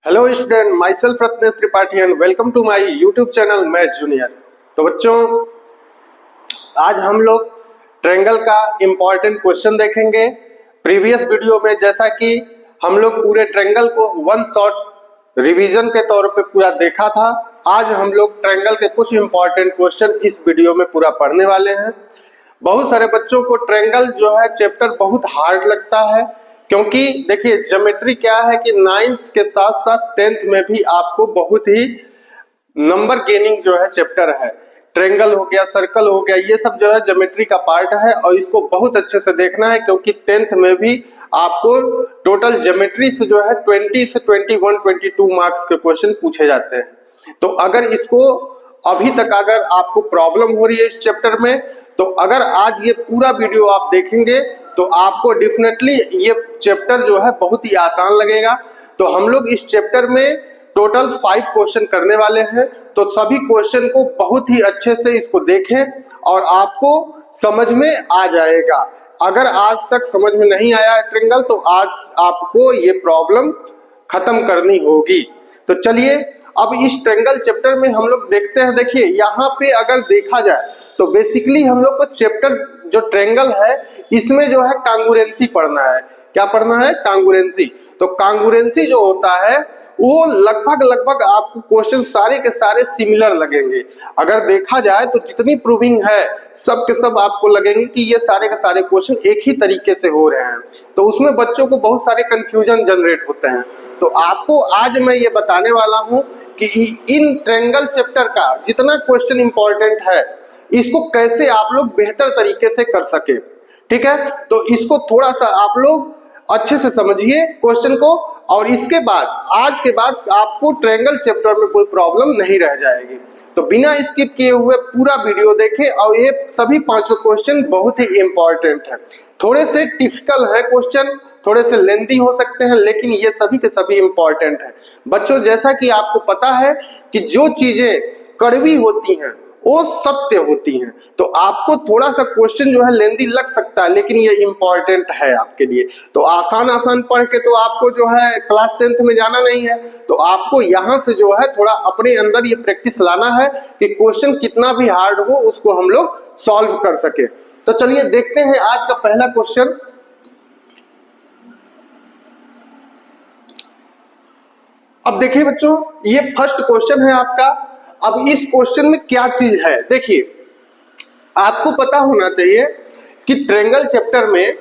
Hello student, myself Ratnesh Tripathi and welcome to my YouTube channel maths junior. तो बच्चों, आज हम लोग ट्रायंगल का इम्पॉर्टेंट क्वेश्चन देखेंगे। प्रीवियस वीडियो में जैसा कि हम लोग पूरे ट्रायंगल को वन शॉट रिवीजन के तौर पे पूरा देखा था, आज हम लोग ट्रायंगल के कुछ इम्पॉर्टेंट क्वेश्चन इस वीडियो में पूरा पढ़ने वाले हैं। बहुत सारे बच्चों को ट्रायंगल जो है चैप्टर बहुत हार्ड लगता है, क्योंकि देखिए ज्योमेट्री क्या है कि 9th के साथ साथ 10th में भी आपको बहुत ही नंबर गेनिंग जो है चैप्टर है। ट्रायंगल हो गया, सर्कल हो गया, ये सब जो है ज्योमेट्री का पार्ट है और इसको बहुत अच्छे से देखना है, क्योंकि 10th में भी आपको टोटल ज्योमेट्री से जो है 20 से 21 22 मार्क्स के क्वेश्चन पूछे जाते हैं। तो अगर इसको अभी तक अगर आपको प्रॉब्लम हो रही है इस चैप्टर में, तो अगर आज ये पूरा वीडियो आप देखेंगे तो आपको डेफिनेटली ये चैप्टर जो है बहुत ही आसान लगेगा। तो हम लोग इस चैप्टर में टोटल 5 क्वेश्चन करने वाले हैं, तो सभी क्वेश्चन को बहुत ही अच्छे से इसको देखें और आपको समझ में आ जाएगा। अगर आज तक समझ में नहीं आया है ट्रायंगल, तो आज आपको ये प्रॉब्लम खत्म करनी होगी। तो चलिए अब इस ट्रायंगल चैप्टर में हम लोग देखते हैं। देखिए यहाँ पे अगर देखा जाए तो बेसिकली हम लोग को चैप्टर जो ट्रायंगल है इसमें जो है कांगुरेंसी पढ़ना है। क्या पढ़ना है? कांगुरेंसी। तो कांगुरेंसी जो होता है वो लगभग आपको क्वेश्चन सारे के सारे सिमिलर लगेंगे। अगर देखा जाए तो जितनी प्रूविंग है सब के सब आपको लगेंगे कि ये सारे के सारे क्वेश्चन एक ही तरीके से हो रहे हैं। तो उसमें बच्चों को बहुत सारे कंफ्यूजन जनरेट होते हैं। तो आपको आज मैं ये बताने वाला हूँ कि इन ट्रायंगल चैप्टर का जितना क्वेश्चन इंपॉर्टेंट है इसको कैसे आप लोग बेहतर तरीके से कर सके। ठीक है, तो इसको थोड़ा सा आप लोग अच्छे से समझिए क्वेश्चन को, और इसके बाद आज के बाद आपको ट्रायंगल चैप्टर में कोई प्रॉब्लम नहीं रह जाएगी। तो बिना स्किप किए हुए पूरा वीडियो देखें, और ये सभी पांचों क्वेश्चन बहुत ही इंपॉर्टेंट है। थोड़े से टिपिकल है क्वेश्चन, थोड़े से लेंथी हो सकते हैं, लेकिन ये सभी के सभी इंपॉर्टेंट है। बच्चों, जैसा कि आपको पता है कि जो चीजें कड़वी होती हैं वो सत्य होती हैं, तो आपको थोड़ा सा क्वेश्चन जो है लेंदी लग सकता है, लेकिन ये इंपॉर्टेंट है आपके लिए। तो आसान पढ़ के तो आपको जो है क्लास 10th में जाना नहीं है, तो आपको यहाँ से जो है थोड़ा अपने अंदर ये प्रैक्टिस लाना है कि क्वेश्चन कितना भी हार्ड हो उसको हम लोग सॉल्व कर सके। तो चलिए देखते हैं आज का पहला क्वेश्चन। अब देखिए बच्चों, ये फर्स्ट क्वेश्चन है आपका। अब इस क्वेश्चन में क्या चीज है, देखिए आपको पता होना चाहिए कि ट्रायंगल चैप्टर में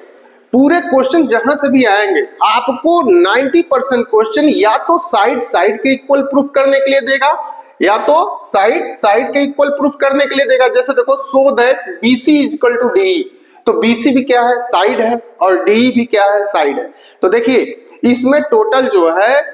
पूरे क्वेश्चन जहां से भी आएंगे आपको 90% क्वेश्चन या तो साइड के इक्वल प्रूफ करने के लिए देगा, या तो साइड के इक्वल प्रूफ करने के लिए देगा। जैसे देखो, so that BC equal to DE, तो BC भी क्या है? साइड है, और DE भी क्या है? साइड है। तो देखिए इसमें टोटल जो है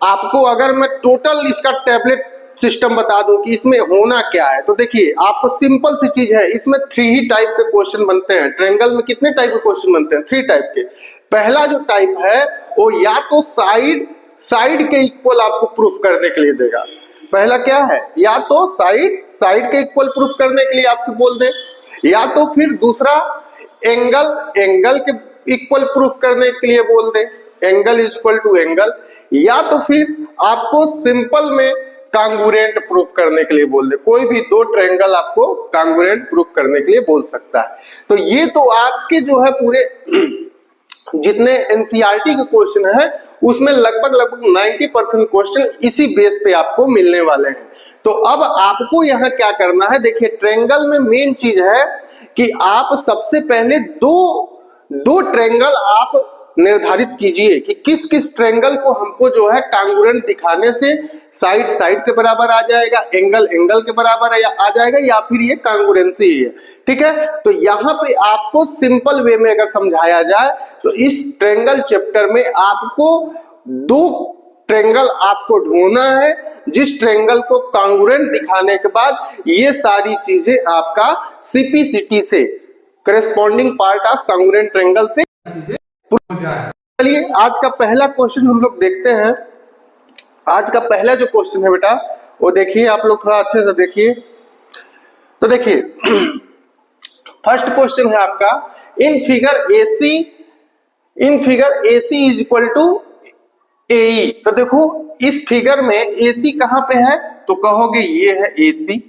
आपको, अगर मैं टोटल इसका टैबलेट सिस्टम बता दूं कि इसमें होना क्या है, तो देखिए आपको सिंपल सी चीज है, इसमें 3 ही टाइप के क्वेश्चन बनते हैं। ट्रायंगल में कितने टाइप के क्वेश्चन बनते हैं? 3 टाइप के। पहला जो टाइप है वो या तो साइड के इक्वल आपको प्रूफ करने के लिए देगा। पहला क्या है? या तो साइड के इक्वल प्रूफ करने के लिए आपसे बोल दे, या तो फिर दूसरा एंगल के इक्वल प्रूफ करने के लिए बोल दे, एंगल इक्वल टू एंगल, या तो फिर आपको सिंपल में कांगुरेंट प्रूफ करने के लिए बोल दे। कोई भी 2 ट्रायंगल आपको कांगुरेंट प्रूफ करने के लिए बोल सकता है। तो ये तो आपके जो है पूरे जितने एनसीईआरटी के क्वेश्चन है उसमें लगभग 90% क्वेश्चन इसी बेस पे आपको मिलने वाले हैं। तो अब आपको यहाँ क्या करना है, देखिए ट्रायंगल में मेन चीज है कि आप सबसे पहले दो ट्रायंगल आप निर्धारित कीजिए कि किस किस ट्रायंगल को हमको जो है कांगुरेंट दिखाने से साइड के बराबर आ जाएगा, एंगल के बराबर आ जाएगा, या फिर ये कांगुरेंसी है। ठीक है, तो यहाँ पे आपको सिंपल वे में अगर समझाया जाए तो इस ट्रायंगल चैप्टर में आपको 2 ट्रायंगल आपको ढूंढना है, जिस ट्रायंगल को कांगुरेंट दिखाने के बाद ये सारी चीजें आपका CPCT से corresponding part of congruent triangle से चलिए आज का पहला क्वेश्चन हम लोग देखते हैं। आज का पहला जो क्वेश्चन है बेटा वो देखिए, आप लोग थोड़ा अच्छे से देखिए। तो देखिए फर्स्ट क्वेश्चन है आपका, in figure AC is equal to AE। तो देखो इस फिगर में AC कहां पे है, तो कहोगे ये है AC।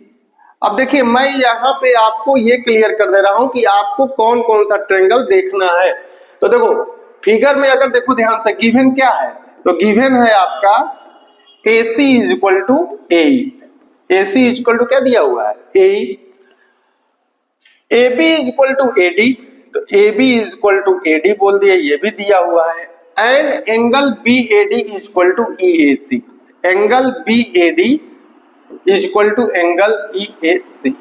अब देखिए मैं यहाँ पे आपको ये क्लियर कर दे रहा हूं कि आपको कौन कौन सा ट्रायंगल देखना है। तो देखो फिगर में अगर देखो ध्यान से गिवन क्या है, तो गिवन है आपका AC is equal to AE। AC is equal to क्या दिया हुआ है, AE। AB is equal to AD, तो AB is equal to AD बोल दिया, ये भी दिया हुआ है। And angle BAD is equal to EAC, angle BAD is equal to angle EAC,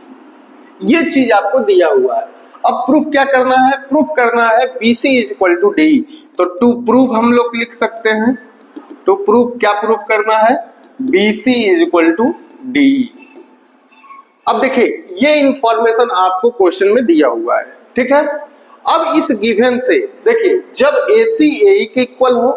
ये चीज आपको दिया हुआ है। अब प्रूफ क्या करना है, प्रूफ करना है BC is equal to DE। तो टू प्रूफ हम लोग लिख सकते हैं, टू प्रूफ क्या प्रूफ करना है, BC is equal to DE। अब देखिए ये इंफॉर्मेशन आपको क्वेश्चन में दिया हुआ है, ठीक है। अब इस गिवन से देखिए जब AC AE के इक्वल हो,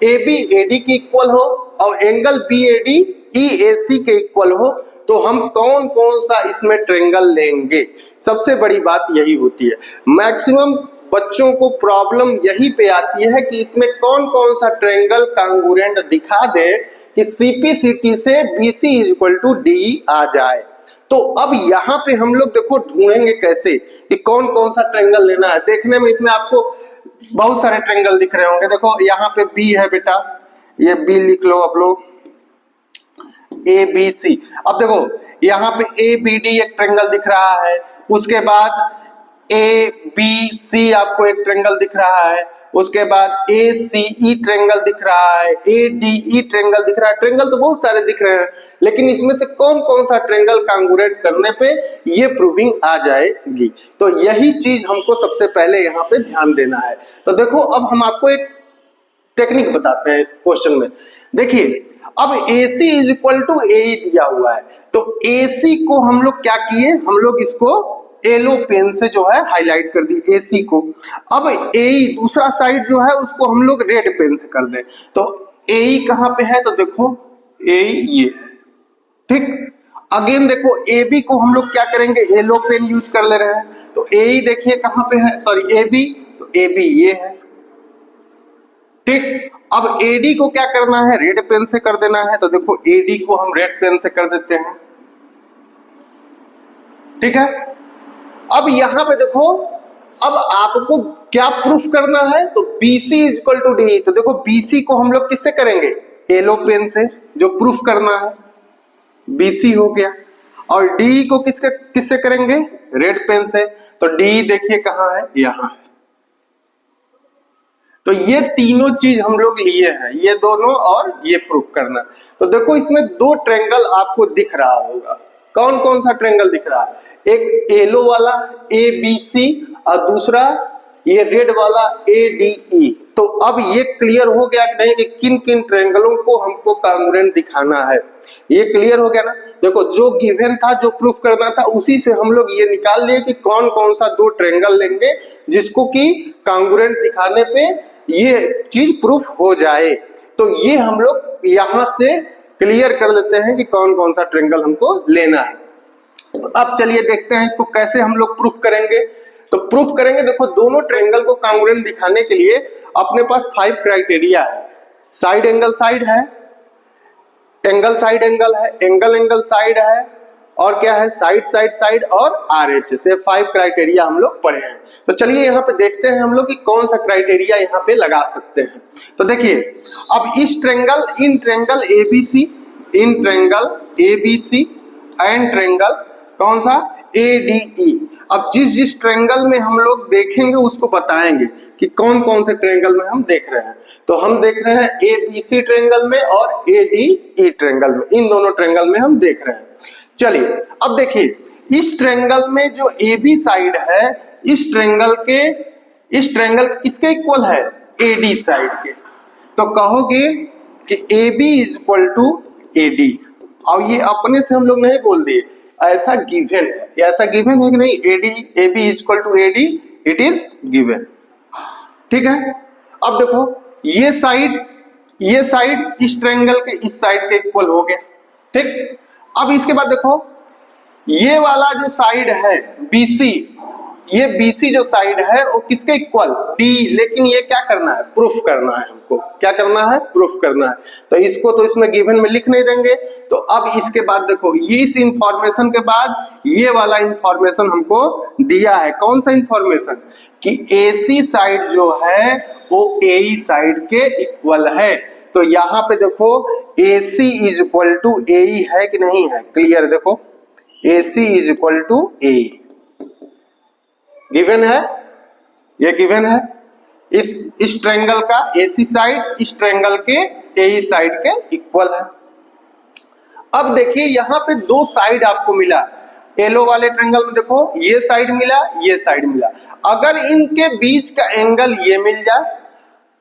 AB AD के इक्वल हो और एंगल BAD EAC के इक्वल हो, तो हम कौन कौन सा इसमें ट्रायंगल लेंगे। सबसे बड़ी बात यही होती है, मैक्सिमम बच्चों को प्रॉब्लम यही पे आती है कि इसमें कौन कौन सा ट्रायंगल कांगुरेंट दिखा दे कि CPCT से BC is equal to DE आ जाए। तो अब यहाँ पे हम लोग देखो ढूंढेंगे कैसे कि कौन कौन सा ट्रायंगल लेना है। देखने में इसमें आपको बहुत सारे ट्रायंगल दिख रहे होंगे। देखो यहाँ पे B है बेटा, ये B लिख लो आप लोग, ABC। अब देखो यहाँ पे ABD एक ट्रायंगल दिख रहा है, उसके बाद ABC आपको एक ट्रायंगल दिख रहा है, उसके बाद ACE ट्रायंगल दिख रहा है, ADE ट्रायंगल दिख रहा है। ट्रायंगल तो बहुत सारे दिख रहे हैं, लेकिन इसमें से कौन कौन सा ट्रायंगल कांगुरेट करने पे ये प्रूविंग आ जाएगी। तो यही चीज हमको सबसे पहले यहाँ पे ध्यान देना है। तो देखो अब हम आपको एक टेक्निक बताते हैं इस क्वेश्चन में। देखिए अब AC is equal to AE दिया हुआ है, तो AC को हम लोग क्या किए, हम लोग इसको येलो पेन से जो है हाईलाइट कर दी AC को। अब AE दूसरा साइड जो है उसको हम लोग रेड पेन से कर दें। तो AE कहां पे है, तो देखो AE ये है, ठीक। अगेन देखो AB को हम लोग क्या करेंगे, येलो पेन यूज कर ले रहे हैं। तो AE देखिए कहां पे है, सॉरी AB, तो AB ये है, ठीक। अब AD को क्या करना है, रेड पेन से कर देना है। तो देखो AD को हम रेड पेन से कर देते हैं, ठीक है। अब यहां पे देखो अब आपको क्या प्रूफ करना है, तो BC is equal to DE। तो देखो BC को हम लोग किससे करेंगे, येलो पेन से, जो प्रूफ करना है BC हो गया। और DE को किससे करेंगे, रेड पेन से। तो DE देखिए कहां है, यहां है। तो ये तीनों चीज हम लोग लिए हैं, ये दोनों और ये प्रूफ करना। तो देखो इसमें दो ट्रायंगल आपको दिख रहा होगा, कौन कौन सा ट्रायंगल दिख रहा है, एक येलो वाला ABC और दूसरा ये रेड वाला ADE। तो अब ये क्लियर हो गया कि नहीं कि किन किन ट्रायंगलों को हमको कांगुरेंट दिखाना है, ये क्लियर हो गया ना। देखो जो गिवन था, जो प्रूफ करना था, उसी से हम लोग ये निकाल लिए कि कौन कौन सा दो ट्रायंगल लेंगे जिसको कि कांगुरेंट दिखाने पे ये चीज प्रूफ हो जाए। तो ये हम लोग यहां से क्लियर कर लेते हैं कि कौन कौन सा ट्रायंगल हमको लेना है। अब चलिए देखते हैं इसको कैसे हम लोग प्रूफ करेंगे। तो प्रूफ करेंगे, देखो दोनों ट्रायंगल को कांगुरेंट दिखाने के लिए अपने पास 5 क्राइटेरिया है। साइड एंगल साइड है, एंगल साइड एंगल है, एंगल एंगल साइड है, और क्या है, साइड साइड साइड और RHS। ये 5 क्राइटेरिया हम लोग पढ़े हैं। तो चलिए यहाँ पे देखते हैं हम लोग कि कौन सा क्राइटेरिया यहाँ पे लगा सकते हैं। तो देखिए अब इस triangle, in triangle ABC, in triangle ABC and triangle कौन सा, ADE। अब जिस जिस ट्रायंगल में हम लोग देखेंगे उसको बताएंगे कि कौन कौन से ट्रायंगल में हम देख रहे हैं। तो हम देख रहे हैं ABC ट्रायंगल में और ADE ट्रायंगल में, इन दोनों ट्रायंगल में हम देख रहे हैं। चलिए अब देखिए इस ट्रायंगल में जो AB साइड है, इस ट्रायंगल किसके इक्वल है, AD साइड के। तो कहोगे कि AB is equal to AD, और ये अपने से हम लोग नहीं बोल दिए, ऐसा गिवन है। ऐसा गिवन है कि नहीं, AB is equal to AD, it is given, ठीक है। अब देखो ये साइड इस ट्रायंगल के इस साइड के इक्वल हो गया, ठीक। अब इसके बाद देखो ये वाला जो साइड है BC, ये BC जो साइड है वो किसके इक्वल, D। लेकिन ये क्या करना है, प्रूफ करना है हमको, क्या करना है, प्रूफ करना है। तो इसको तो इसमें गिवन में लिख नहीं देंगे। तो अब इसके बाद देखो, ये इस इंफॉर्मेशन के बाद ये वाला इंफॉर्मेशन हमको दिया है। कौन सा इंफॉर्मेशन, कि AC साइड जो है वो AE साइड के इक्वल है। तो यहाँ पे देखो AC is equal to AE है कि नहीं है, क्लियर। देखो AC is equal to AE given है, ये गिवन है। इस ट्रायंगल का AC साइड इस ट्रायंगल के AE साइड के इक्वल है। अब देखिए यहाँ पे दो साइड आपको मिला, येलो वाले ट्रायंगल में देखो ये साइड मिला, ये साइड मिला। अगर इनके बीच का एंगल ये मिल जाए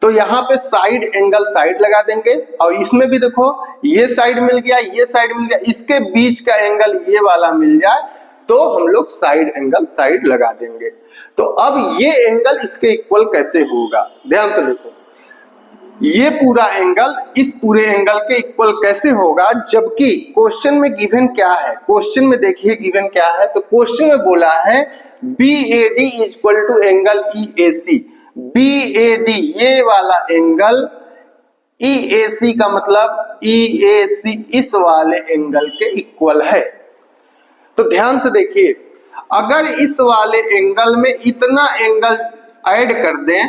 तो यहाँ पे साइड एंगल साइड लगा देंगे, और इसमें भी देखो ये साइड मिल गया, ये साइड मिल गया, इसके बीच का एंगल ये वाला मिल जाए तो हम लोग साइड एंगल साइड लगा देंगे। तो अब ये एंगल इसके इक्वल कैसे होगा, ध्यान से देखो, ये पूरा एंगल इस पूरे एंगल के इक्वल कैसे होगा, जबकि क्वेश्चन में गिवन क्या है। क्वेश्चन में देखिए गिवन क्या है, तो क्वेश्चन में बोला है BAD equal to angle EAC। BAD ये वाला एंगल, EAC का मतलब EAC इस वाले एंगल के इक्वल है। तो ध्यान से देखिए, अगर इस वाले एंगल में इतना एंगल ऐड कर दें,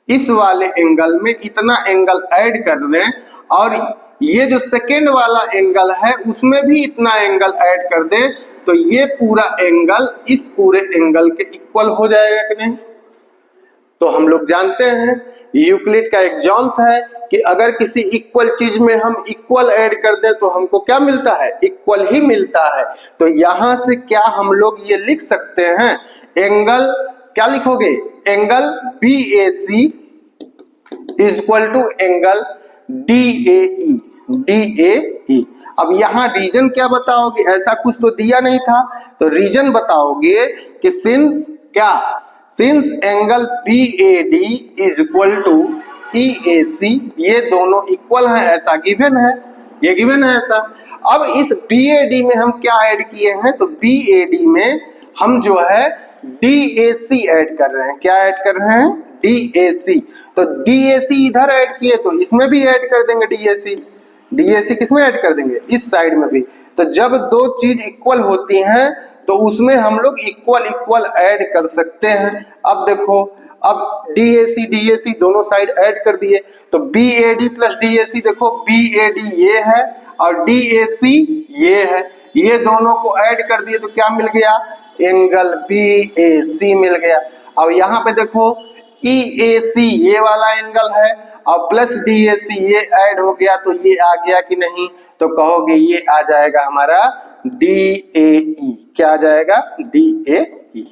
इस वाले एंगल में इतना एंगल ऐड कर दें, और ये जो सेकेंड वाला एंगल है उसमें भी इतना एंगल ऐड कर दें, तो ये पूरा एंगल इस पूरे एंगल के इक्वल हो जाएगा कि नहीं। तो हम लोग जानते हैं, यूक्लिड का एग्जाम्स है कि अगर किसी इक्वल चीज में हम इक्वल ऐड कर दें तो हमको क्या मिलता है, इक्वल ही मिलता है। तो यहां से क्या हम लोग ये लिख सकते हैं, एंगल क्या लिखोगे, angle BAC is equal to angle DAE, DAE। अब यहाँ रीजन क्या बताओगे, ऐसा कुछ तो दिया नहीं था, तो रीजन बताओगे कि सिंस क्या, since angle BAD is equal to EAC, ये दोनों इक्वल हैं, ऐसा गिवन है, ये गिवन है ऐसा। अब इस BAD में हम क्या ऐड किए हैं, तो BAD में हम जो है DAC ऐड कर रहे हैं। क्या ऐड कर रहे हैं, DAC। तो DAC इधर ऐड किए तो इसमें भी ऐड कर देंगे DAC। DAC किसमें ऐड कर देंगे, इस साइड में भी। तो जब दो चीज इक्वल होती हैं तो उसमें हम लोग इक्वल इक्वल ऐड कर सकते हैं। अब देखो, अब DAC DAC दोनों साइड ऐड कर दिए, तो BAD प्लस DAC, देखो BAD ये है और DAC ये है, ये दोनों को ऐड कर दिए तो क्या मिल गया, एंगल BAC मिल गया। और यहाँ पे देखो EAC ये वाला एंगल है और प्लस DAC ये ऐड हो गया, तो ये आ गया कि नहीं, तो कहोगे ये आ जाएगा हमारा DAE। क्या आ जाएगा, DAE।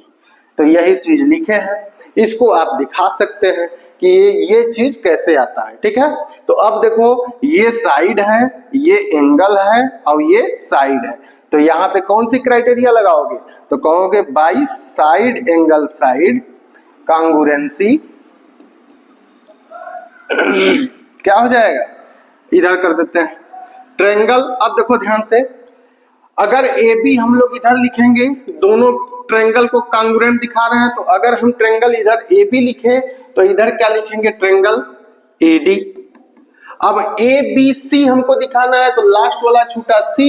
तो यही चीज लिखे हैं, इसको आप दिखा सकते हैं कि ये चीज कैसे आता है, ठीक है। तो अब देखो ये साइड है, ये एंगल है और ये साइड है, तो यहाँ पे कौन सी क्राइटेरिया लगाओगे, तो कहोगे बाई साइड एंगल साइड कांगुरेंसी क्या हो जाएगा, इधर कर देते हैं ट्रायंगल। अब देखो ध्यान से, अगर AB हम लोग इधर लिखेंगे, दोनों ट्रायंगल को कांगुरेंट दिखा रहे हैं, तो अगर हम ट्रायंगल इधर AB लिखें तो इधर क्या लिखेंगे, ट्रायंगल AD। अब ABC हमको दिखाना है तो लास्ट वाला छूटा C,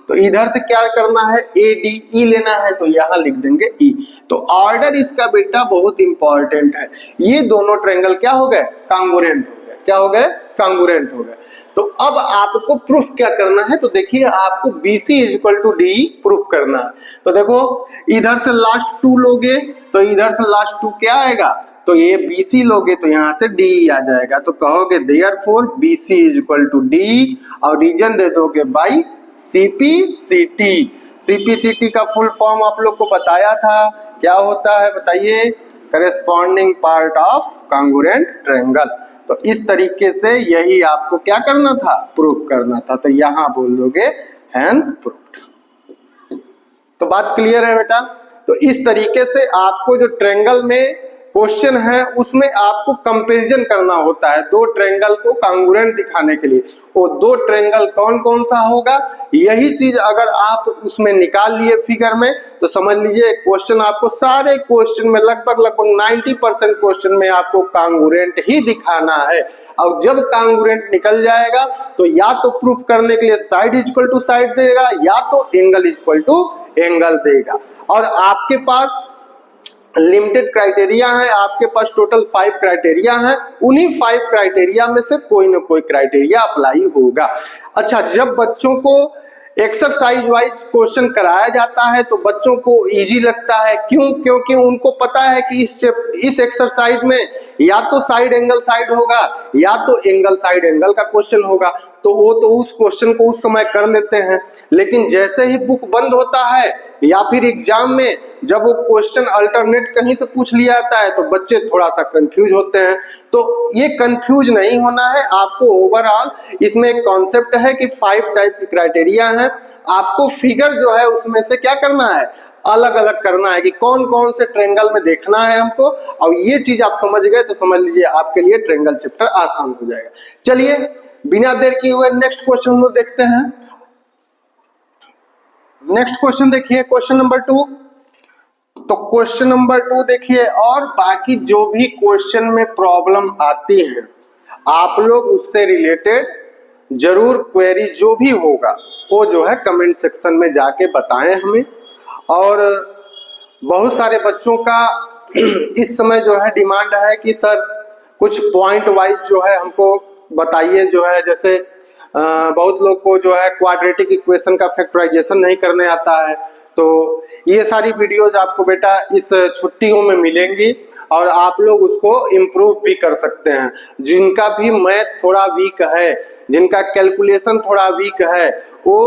तो इधर से क्या करना है, ADE लेना है, तो यहाँ लिख देंगे E। तो ऑर्डर इसका बेटा बहुत इंपॉर्टेंट है। ये दोनों ट्रायंगल क्या हो गए, कांगुरेंट हो गए, क्या हो गए, कांगुरेंट हो गए। तो अब आपको प्रूफ क्या करना है, तो देखिए आपको BC is equal to DE proof करना है। तो देखो इधर से लास्ट 2 लोगे तो इधर से लास्ट 2 क्या आएगा, तो ये BC लोगे तो यहाँ से DE आ जाएगा, तो कहोगे therefore BC is equal to DE, और रीजन दे दोगे बाई CPCT। CPCT का फुल फॉर्म आप लोग को बताया था, क्या होता है बताइए, corresponding part of congruent triangle. तो इस तरीके से यही आपको क्या करना था, प्रूफ करना था, तो यहाँ बोल दोगे हैंस प्रूफ्ड। तो बात क्लियर है बेटा। तो इस तरीके से आपको जो ट्रायंगल में क्वेश्चन है उसमें आपको कंपैरिजन करना होता है दो ट्रायंगल को कांग्रुएंट दिखाने के लिए। वो दो ट्रायंगल कौन कौन सा होगा, यही चीज अगर आप उसमें निकाल लिए फिगर में तो समझ लीजिए क्वेश्चन आपको सारे क्वेश्चन में लगभग 90% क्वेश्चन में आपको कांग्रुएंट ही दिखाना है। और जब कांग्रुएंट निकल जाएगा तो या तो प्रूफ करने के लिए साइड इक्वल टू साइड देगा या तो एंगल इक्वल टू एंगल देगा। और आपके पास लिमिटेड क्राइटेरिया है, आपके पास टोटल 5 क्राइटेरिया है, उन्हीं 5 क्राइटेरिया में से कोई ना कोई क्राइटेरिया अप्लाई होगा। अच्छा, जब बच्चों को एक्सरसाइज वाइज क्वेश्चन कराया जाता है तो बच्चों को इजी लगता है। क्यों? क्योंकि उनको पता है कि इस एक्सरसाइज में या तो साइड एंगल साइड होगा या तो एंगल साइड एंगल का क्वेश्चन होगा, तो वो तो उस क्वेश्चन को उस समय कर लेते हैं। लेकिन जैसे ही बुक बंद होता है या फिर एग्जाम में जब वो क्वेश्चन अल्टरनेट कहीं से पूछ लिया जाता है तो बच्चे थोड़ा सा कंफ्यूज होते हैं। तो ये कंफ्यूज नहीं होना है आपको। ओवरऑल इसमें एक कॉन्सेप्ट है कि 5 टाइप की क्राइटेरिया है, आपको फिगर जो है उसमें से क्या करना है, अलग अलग करना है कि कौन कौन से ट्रायंगल में देखना है हमको। और ये चीज आप समझ गए तो समझ लीजिए आपके लिए ट्रायंगल चैप्टर आसान हो जाएगा। चलिए बिना देर किए हुए नेक्स्ट क्वेश्चन हम लोग देखते हैं। नेक्स्ट क्वेश्चन देखिए, क्वेश्चन नंबर 2। तो क्वेश्चन नंबर 2 देखिए, और बाकी जो भी क्वेश्चन में प्रॉब्लम आती है आप लोग उससे रिलेटेड जरूर क्वेरी जो भी होगा वो जो है कमेंट सेक्शन में जाके बताएं हमें। और बहुत सारे बच्चों का इस समय जो है डिमांड है कि सर कुछ पॉइंट वाइज जो है हमको बताइए, जो है जैसे बहुत लोग को जो है क्वाड्रेटिक इक्वेशन का फैक्टराइजेशन नहीं करने आता है। तो ये सारी वीडियोज आपको बेटा इस छुट्टियों में मिलेंगी और आप लोग उसको इम्प्रूव भी कर सकते हैं। जिनका भी मैथ थोड़ा वीक है, जिनका कैलकुलेशन थोड़ा वीक है, वो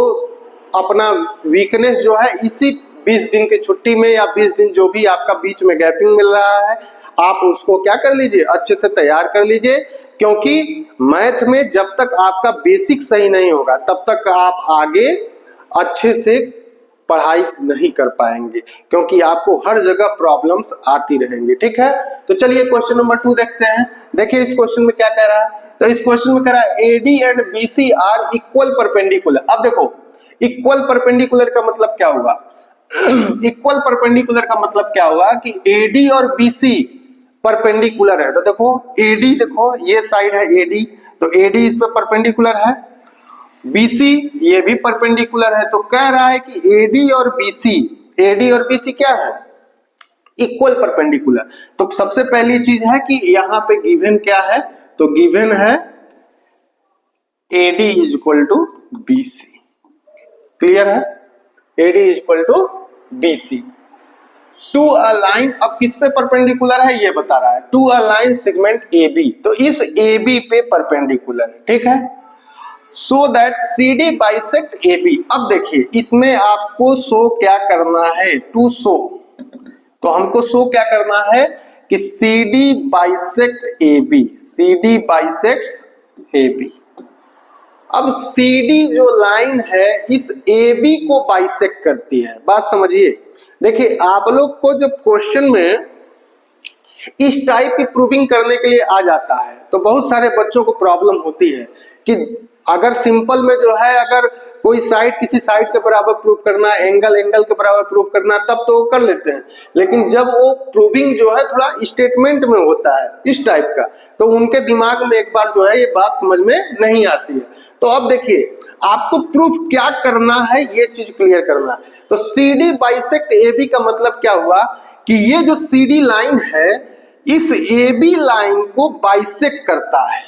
अपना वीकनेस जो है इसी 20 दिन की छुट्टी में या 20 दिन जो भी आपका बीच में गैपिंग मिल रहा है आप उसको क्या कर लीजिए, अच्छे से तैयार कर लीजिए। क्योंकि मैथ में जब तक आपका बेसिक सही नहीं होगा तब तक आप आगे अच्छे से पढ़ाई नहीं कर पाएंगे, क्योंकि आपको हर जगह प्रॉब्लम्स आती रहेंगी। ठीक है, तो चलिए क्वेश्चन नंबर 2 देखते हैं। देखिए इस क्वेश्चन में क्या कह रहा है, तो इस क्वेश्चन में कह रहा है AD and BC are equal perpendicular. अब देखो इक्वल परपेंडिकुलर का मतलब क्या हुआ इक्वल परपेंडिकुलर का मतलब क्या हुआ कि एडी और बीसी परपेंडिकुलर है। तो देखो एडी, देखो ये साइड है एडी, तो एडी इस पर परपेंडिकुलर है, बीसी ये भी परपेंडिकुलर है। तो कह रहा है कि एडी और बीसी क्या है, इक्वल परपेंडिकुलर। तो सबसे पहली चीज है कि यहाँ पे गिवन क्या है, तो गिवन है AD is equal to BC. Clear है, AD is equal to BC to a line. अब किस पे परपेंडिकुलर है ये बता रहा है, to a line segment A B, तो इस ए बी पे परपेंडिकुलर है। ठीक है, so that C D bisect A B. अब देखिए इसमें आपको शो क्या करना है, टू शो, तो हमको शो क्या करना है कि C D bisect A B, C D bisect A B. अब सी डी जो लाइन है इस ए बी को बाइसेक्ट करती है। बात समझिए, देखिए आप लोग को जब क्वेश्चन में इस टाइप की प्रूविंग करने के लिए आ जाता है तो बहुत सारे बच्चों को प्रॉब्लम होती है कि अगर सिंपल में जो है अगर कोई साइड किसी साइड के बराबर प्रूव करना, एंगल एंगल के बराबर प्रूव करना, तब तो वो कर लेते हैं। लेकिन जब वो प्रूविंग जो है थोड़ा स्टेटमेंट में होता है इस टाइप का, तो उनके दिमाग में एक बार जो है ये बात समझ में नहीं आती है। तो अब देखिए आपको प्रूफ क्या करना है ये चीज क्लियर करना है। तो C D bisect A B का मतलब क्या हुआ कि ये जो सी डी लाइन है इस ए बी लाइन को बाइसेक्ट करता है।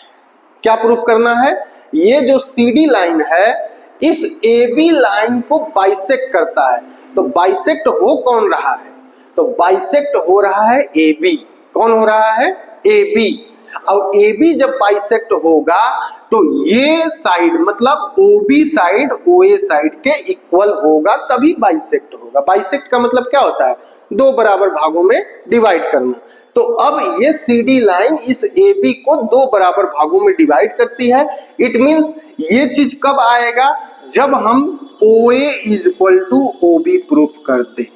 क्या प्रूफ करना है, ये जो सी डी लाइन है इस ए बी लाइन को बाइसेक्ट करता है। तो बाइसेक्ट हो कौन रहा है, तो बाइसेक्ट हो रहा है ए बी। कौन हो रहा है, ए बी। और ए बी जब बाइसेक्ट होगा तो ये साइड मतलब ओ बी साइड ओ ए साइड के इक्वल होगा, तभी बाइसेक्ट होगा। बाइसेक्ट का मतलब क्या होता है, दो बराबर भागों में डिवाइड करना। तो अब ये सी डी लाइन इस ए बी को दो बराबर भागों में डिवाइड करती है। इट मींस ये चीज कब आएगा, जब हम O A is equal to O B proof करते,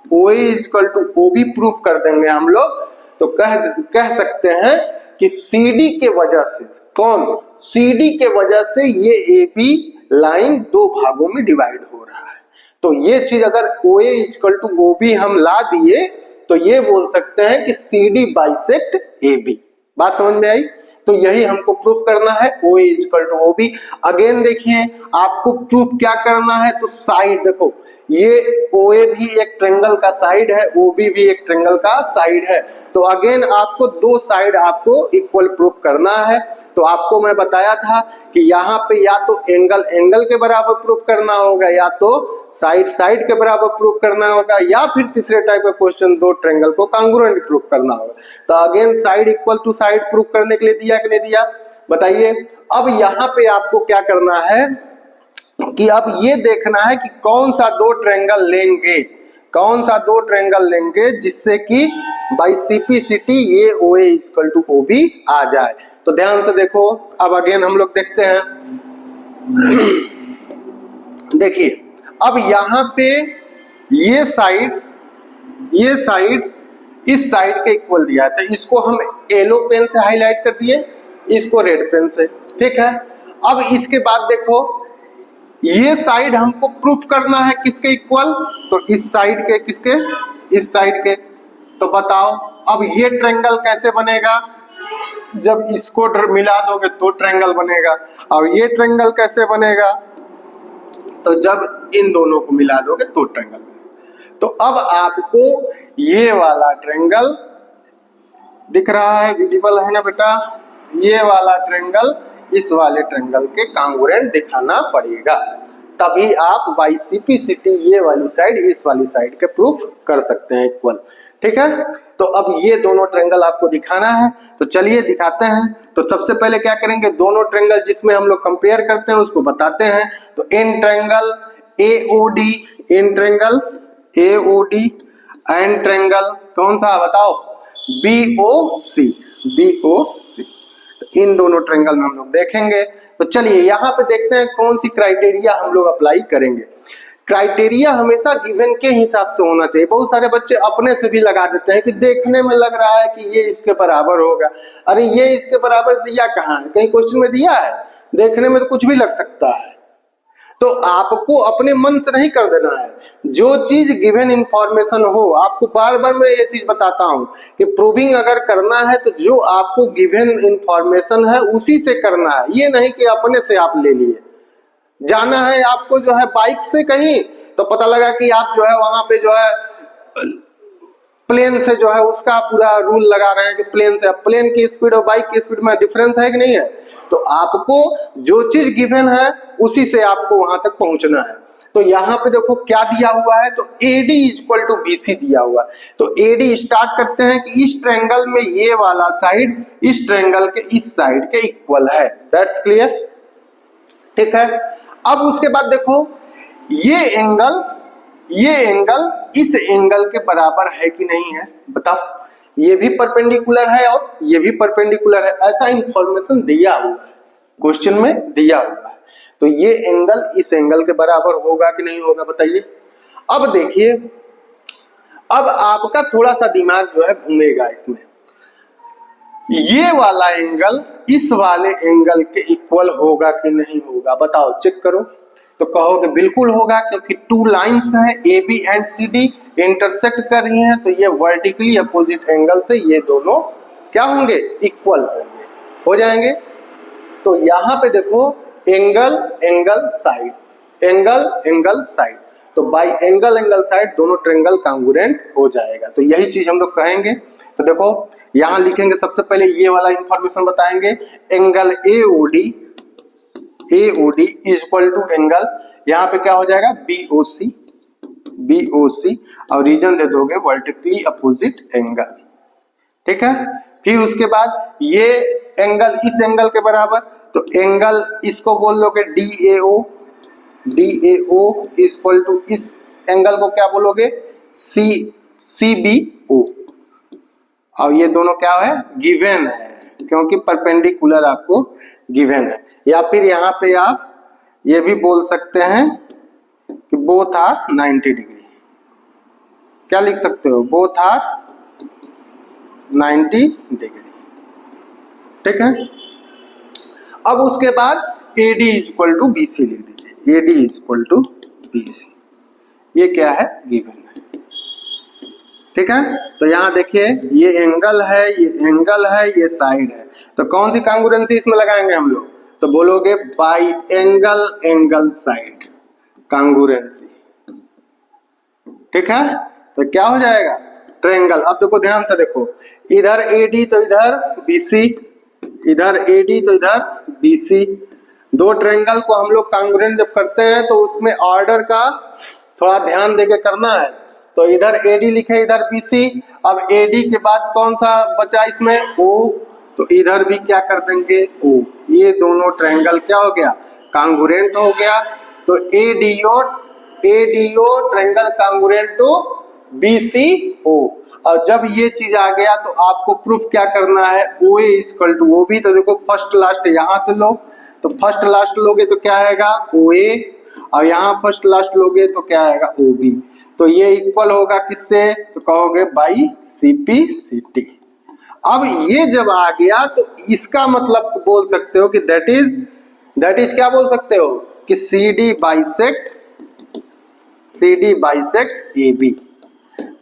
O A is equal to O B proof कर देंगे हम लोग, तो कह सकते हैं कि CD के वजह से, कौन, CD के वजह से ये AB लाइन दो भागों में डिवाइड हो रहा है। तो ये चीज अगर OA इक्वल टू OB हम ला दिए तो ये बोल सकते हैं कि CD बाइसेक्ट AB। बात समझ में आई? तो यही हमको प्रूफ करना है, OA equal to OB। Again देखिए आपको प्रूफ क्या करना है, तो साइड देखो, ये OA भी एक ट्रायंगल का साइड है, OB भी एक ट्रायंगल का साइड है। तो अगेन आपको दो साइड आपको इक्वल प्रूफ करना है। तो आपको मैं बताया था कि यहाँ पे या तो एंगल एंगल के बराबर प्रूफ करना होगा, या तो साइड साइड के बराबर प्रूफ करना होगा, या फिर तीसरे टाइप का क्वेश्चन दो ट्रायंगल को कांग्रुएंट प्रूफ करना होगा। तो again side equal to side proof करने के लिए दिया कि नहीं दिया, बताइए। अब यहाँ पे आपको क्या करना है कि अब ये देखना है कि कौन सा दो ट्रायंगल लेंगे, कौन सा दो ट्रायंगल लेंगे जिससे कि बाई CPCT ये OA इक्वल टू OB आ जाए। तो ध्यान से देखो, अब अगेन हम लोग देखते हैं। देखिए अब यहाँ पे ये साइड इस साइड के इक्वल दिया है, तो इसको हम येलो पेन से हाईलाइट कर दिए, इसको रेड पेन से, ठीक है। अब इसके बाद देखो ये साइड हमको प्रूफ करना है किसके इक्वल, तो इस साइड के, किसके, इस साइड के। तो बताओ अब ये ट्रायंगल कैसे बनेगा, जब इसको मिला दोगे तो ट्रायंगल बनेगा। अब ये ट्रायंगल कैसे बनेगा, तो जब इन दोनों को मिला दोगे तो ट्रायंगल बनेगा। तो अब आपको ये वाला ट्रायंगल दिख रहा है, विजिबल है ना बेटा, ये वाला ट्रायंगल इस वाले ट्रायंगल के कांग्रुएंट दिखाना पड़ेगा, तभी आप बाई CPCT ये वाली साइड इस वाली साइड के प्रूफ कर सकते हैं इक्वल, ठीक है। तो अब ये दोनों ट्रायंगल आपको दिखाना है, तो चलिए दिखाते हैं। तो सबसे पहले क्या करेंगे, दोनों ट्रायंगल जिसमें हम लोग कंपेयर करते हैं उसको बताते हैं। तो इन triangle AOD, in triangle AOD and triangle कौन सा बताओ, BOC, BOC। तो इन दोनों ट्रायंगल में हम लोग देखेंगे। तो चलिए यहाँ पे देखते हैं कौन सी क्राइटेरिया हम लोग अप्लाई करेंगे। क्राइटेरिया हमेशा गिवन के हिसाब से होना चाहिए। बहुत सारे बच्चे अपने से भी लगा देते हैं कि देखने में लग रहा है कि ये इसके बराबर होगा, अरे ये इसके बराबर दिया कहाँ है, कहीं क्वेश्चन में दिया है, देखने में तो कुछ भी लग सकता है। तो आपको अपने मन से नहीं कर देना है, जो चीज गिवन इंफॉर्मेशन हो, आपको बार बार मैं ये चीज बताता हूं कि प्रूविंग अगर करना है तो जो आपको गिवन इंफॉर्मेशन है उसी से करना है, ये नहीं कि अपने से आप ले लिए। जाना है आपको जो है बाइक से कहीं, तो पता लगा कि आप जो है वहां पे जो है प्लेन से जो है उसका पूरा रूल लगा रहे हैं कि प्लेन से, प्लेन की स्पीड और बाइक की स्पीड में डिफरेंस है कि नहीं है। तो आपको जो चीज गिवन है उसी से आपको वहां तक पहुंचना है। तो यहाँ पे देखो क्या दिया हुआ है, तो AD इक्वल टू BC दिया हुआ है। तो AD स्टार्ट करते हैं कि इस ट्रायंगल में ये वाला साइड इस ट्रायंगल के इस साइड के इक्वल है, दैट्स क्लियर, ठीक है। अब उसके बाद देखो ये एंगल इस एंगल के बराबर है कि नहीं है, बताओ। ये भी परपेंडिकुलर है और ये भी परपेंडिकुलर है, ऐसा इंफॉर्मेशन दिया हुआ है, क्वेश्चन में दिया हुआ है। तो ये एंगल इस एंगल के बराबर होगा कि नहीं होगा, बताइए। अब देखिए, अब आपका थोड़ा सा दिमाग जो है घूमेगा इसमें, ये वाला एंगल इस वाले एंगल के इक्वल होगा कि नहीं होगा, बताओ, चेक करो। तो कहोगे बिल्कुल होगा, क्योंकि टू लाइंस हैं AB एंड CD इंटरसेक्ट कर रही हैं, तो ये वर्टिकली अपोजिट एंगल से ये दोनों क्या होंगे, इक्वल होंगे, हो जाएंगे। तो यहाँ पे देखो angle angle side, angle angle side, तो बाई एंगल एंगल साइड दोनों ट्रायंगल कांग्रुएंट हो जाएगा। तो यही चीज हम लोग कहेंगे। तो देखो यहां लिखेंगे, सबसे पहले ये वाला इंफॉर्मेशन बताएंगे, angle AOD is equal to angle, यहाँ पे क्या हो जाएगा, BOC और रीजन दे दोगे वर्टिकली अपोजिट एंगल, ठीक है। फिर उसके बाद ये एंगल इस एंगल के बराबर, तो एंगल इसको बोल लोगे DAO इज इक्वल टू इस एंगल को क्या बोलोगे, CBO, और ये दोनों क्या है, गिवन है, क्योंकि परपेंडिकुलर आपको गिवन है। या फिर यहाँ पे आप ये भी बोल सकते हैं कि बोथ आर 90 डिग्री, क्या लिख सकते हो, बोथ आर 90 डिग्री। ठीक है, अब उसके बाद AD इक्वल टू BC लिख दीजिए, AD इक्वल टू BC। ये क्या है, गिवन है। ठीक है, तो यहाँ देखिए ये एंगल है, ये एंगल है, ये साइड है, तो कौन सी कांग्रुएंसी इसमें लगाएंगे हम लोग, तो बोलोगे बाई एंगल एंगल साइड कांग्रुएंसी। ठीक है, तो क्या हो जाएगा, ट्रायंगल। अब देखो ध्यान से देखो, इधर AD तो इधर BC, इधर AD तो इधर BC। दो ट्रायंगल को हम लोग कांग्रुएंट जब करते हैं तो उसमें ऑर्डर का थोड़ा ध्यान देके करना है। तो इधर AD लिखे, इधर BC। अब AD के बाद कौन सा बचा इसमें, O, तो इधर भी क्या कर देंगे, O। ये दोनों ट्रायंगल क्या हो गया, कांग्रुएंट हो गया। तो ADO triangle congruent to BCO। और जब ये चीज आ गया तो आपको प्रूफ क्या करना है, OA इक्वल टू OB। तो देखो फर्स्ट लास्ट यहां से लो, तो फर्स्ट लास्ट लोगे तो क्या आएगा, OA, और यहाँ फर्स्ट लास्ट लोगे तो क्या आएगा, OB। तो ये इक्वल होगा किससे, तो कहोगे बाई CP/CT। अब ये जब आ गया तो इसका मतलब बोल सकते हो कि दैट इज क्या बोल सकते हो कि CD बाइसेक्ट AB।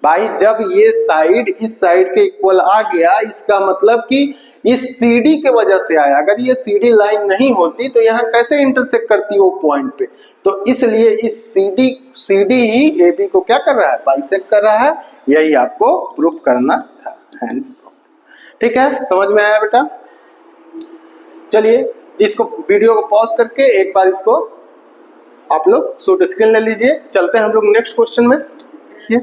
भाई जब ये साइड इस साइड के इक्वल आ गया, इसका मतलब कि इस CD के वजह से आया। अगर ये CD लाइन नहीं होती तो यहाँ कैसे इंटरसेक्ट करती वो पॉइंट पे, तो इसलिए इस CD ही AB को क्या कर रहा है, बाइसेक्ट कर रहा है। यही आपको प्रूफ करना था, हैंस प्रूफ। ठीक है, समझ में आया बेटा। चलिए इसको वीडियो को पॉज करके एक बार इसको आप लोग शॉर्ट स्क्रीन ले लीजिए। चलते हैं हम लोग नेक्स्ट क्वेश्चन में। देखिए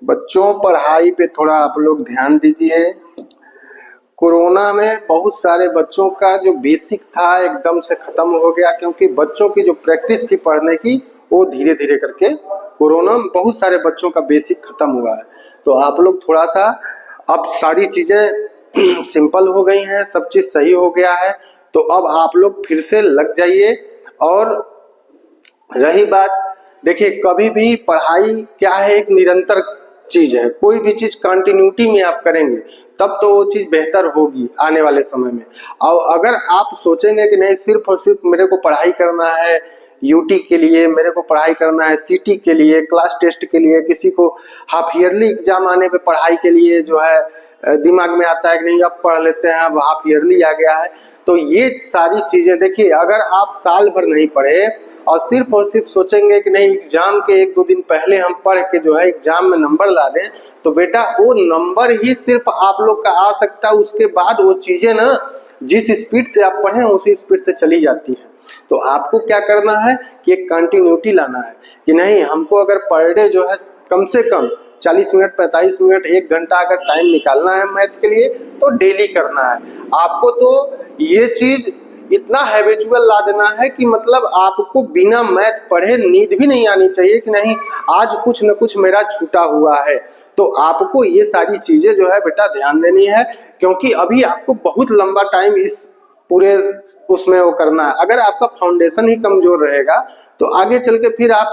बच्चों, पढ़ाई पे थोड़ा आप लोग ध्यान दीजिए। कोरोना में बहुत सारे बच्चों का जो बेसिक था एकदम से खत्म हो गया, क्योंकि बच्चों की जो प्रैक्टिस थी पढ़ने की वो धीरे धीरे करके कोरोना में बहुत सारे बच्चों का बेसिक खत्म हुआ है। तो आप लोग थोड़ा सा, अब सारी चीजें सिंपल हो गई हैं, सब चीज सही हो गया है, तो अब आप लोग फिर से लग जाइए। और रही बात, देखिए कभी भी पढ़ाई क्या है, एक निरंतर चीज है। कोई भी चीज कंटिन्यूटी में आप करेंगे तब तो वो चीज बेहतर होगी आने वाले समय में। और अगर आप सोचेंगे कि नहीं सिर्फ और सिर्फ मेरे को पढ़ाई करना है यूटी के लिए, मेरे को पढ़ाई करना है सीटी के लिए, क्लास टेस्ट के लिए, किसी को हाफ ईयरली एग्जाम आने पे पढ़ाई के लिए जो है दिमाग में आता है कि नहीं अब पढ़ लेते हैं, अब हाफ ईयरली आ गया है, तो ये सारी चीजें देखिए, अगर आप साल भर नहीं पढ़े और सिर्फ सोचेंगे कि नहीं एग्जाम के एक दो दिन पहले हम पढ़ के जो है एग्जाम में नंबर ला दें, तो बेटा वो नंबर ही सिर्फ आप लोग का आ सकता है। उसके बाद वो चीजें ना जिस स्पीड से आप पढ़े उसी स्पीड से चली जाती है। तो आपको क्या करना है कि एक कंटिन्यूटी लाना है कि नहीं, हमको अगर पर डे जो है कम से कम 40 मिनट 45 मिनट 1 घंटा अगर टाइम निकालना है मैथ के लिए तो डेली करना है। आपको तो ये चीज इतना हैबिचुअल ला देना है कि मतलब आपको बिना मैथ पढ़े नींद भी नहीं आनी चाहिए कि नहीं आज कुछ न कुछ मेरा छूटा हुआ है। तो आपको ये सारी चीजें जो है बेटा ध्यान देनी है, क्योंकि अभी आपको बहुत लंबा टाइम इस पूरे उसमें वो करना है। अगर आपका फाउंडेशन ही कमजोर रहेगा तो आगे चल के फिर आप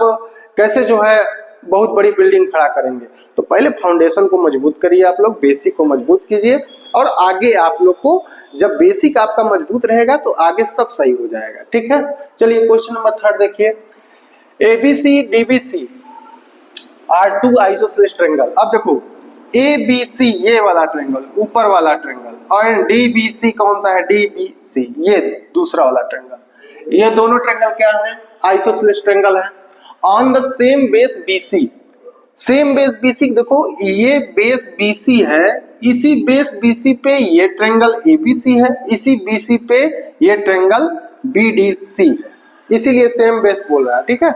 कैसे जो है बहुत बड़ी बिल्डिंग खड़ा करेंगे। तो पहले फाउंडेशन को मजबूत करिए, आप लोग बेसिक को मजबूत कीजिए, और आगे आप लोग को जब बेसिक आपका मजबूत रहेगा तो आगे सब सही हो जाएगा। ठीक है, चलिए क्वेश्चन नंबर 3 देखिए, ABC DBC are two isosceles triangle. अब देखो ABC ये वाला ट्रायंगल ऊपर वाला ट्रायंगल और DBC कौन सा है, DBC ये दूसरा वाला ट्रायंगल, ये दोनों ट्रायंगल क्या है, आइसोसेलेस ट्रायंगल है on the same base BC। Same base BC देखो ये बेस BC है, इसी बेस BC पे ये ट्रायंगल ABC है, इसी BC पे ये ट्रायंगल BDC, इसीलिए सेम बेस बोल रहा है। ठीक है,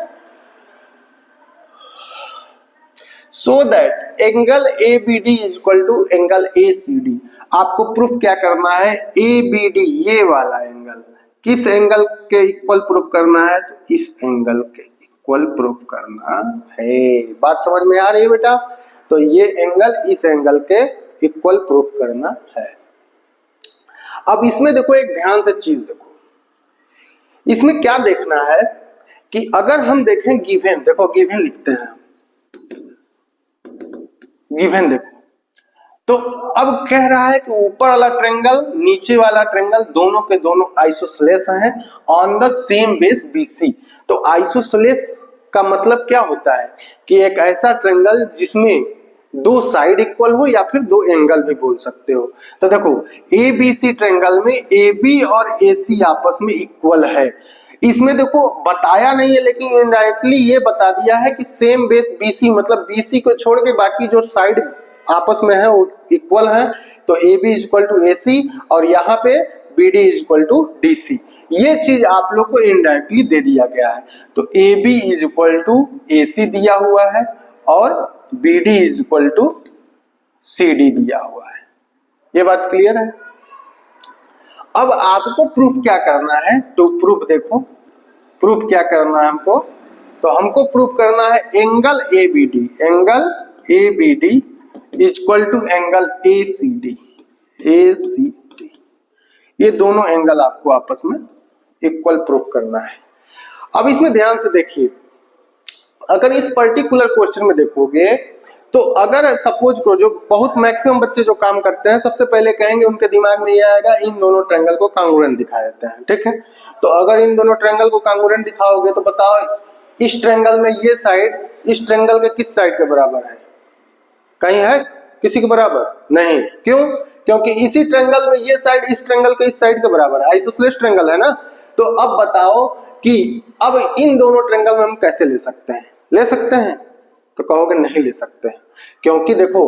so that angle ABD is equal to angle ACD। आपको प्रूफ क्या करना है, ABD ये वाला एंगल किस एंगल के इक्वल प्रूफ करना है, तो इस एंगल के इक्वल प्रूफ करना है। बात समझ में आ रही है बेटा, तो ये एंगल इस एंगल के इक्वल प्रूफ करना है। अब इसमें देखो एक ध्यान से चीज देखो, इसमें क्या देखना है कि अगर हम देखें गिवन, देखो गिवन लिखते हैं गिवन देखो। तो अब कह रहा है कि ऊपर वाला ट्रायंगल नीचे वाला ट्रायंगल दोनों के दोनों आइसोसेलेस हैं on the same base BC। तो आइसोसेलेस का मतलब क्या होता है कि एक ऐसा ट्रायंगल जिसमें दो साइड इक्वल हो या फिर दो एंगल भी बोल सकते हो। तो देखो ABC ट्रायंगल में AB और AC आपस में इक्वल है। इसमें देखो बताया नहीं है लेकिन इनडायरेक्टली ये बता दिया है कि सेम बेस BC, मतलब BC को छोड़ के बाकी जो साइड आपस में है वो इक्वल है। तो AB इक्वल टू AC और यहाँ पे BD इक्वल टू DC। ये चीज आप लोग को इनडायरेक्टली दे दिया गया है। तो AB इक्वल टू AC दिया हुआ है और BD इक्वल टू CD दिया हुआ है। ये बात क्लियर है। अब आपको प्रूफ क्या करना है, तो प्रूफ देखो, प्रूफ क्या करना है हमको, तो हमको प्रूफ करना है angle ABD, angle ABD equal to angle ACD, ACD। ये दोनों एंगल आपको आपस में इक्वल प्रूफ करना है। अब इसमें ध्यान से देखिए, अगर इस पर्टिकुलर क्वेश्चन में देखोगे तो अगर सपोज करो, जो बहुत मैक्सिमम बच्चे जो काम करते हैं सबसे पहले कहेंगे, उनके दिमाग में ये आएगा इन दोनों ट्रायंगल को कांग्रुएंट दिखा देते हैं, ठीक है। तो अगर इन दोनों ट्रायंगल को कांग्रुएंट दिखाओगे तो बताओ इस ट्रायंगल में ये साइड इस ट्रायंगल के किस साइड के बराबर है, कहीं है किसी के बराबर नहीं। क्यों? क्योंकि इसी ट्रायंगल में ये साइड इस ट्रायंगल के इस साइड के बराबर है, आइसोसेलेस ट्रायंगल है ना। तो अब बताओ कि अब इन दोनों ट्रायंगल में हम कैसे ले सकते हैं, ले सकते हैं? तो कहोगे नहीं ले सकते हैं, क्योंकि देखो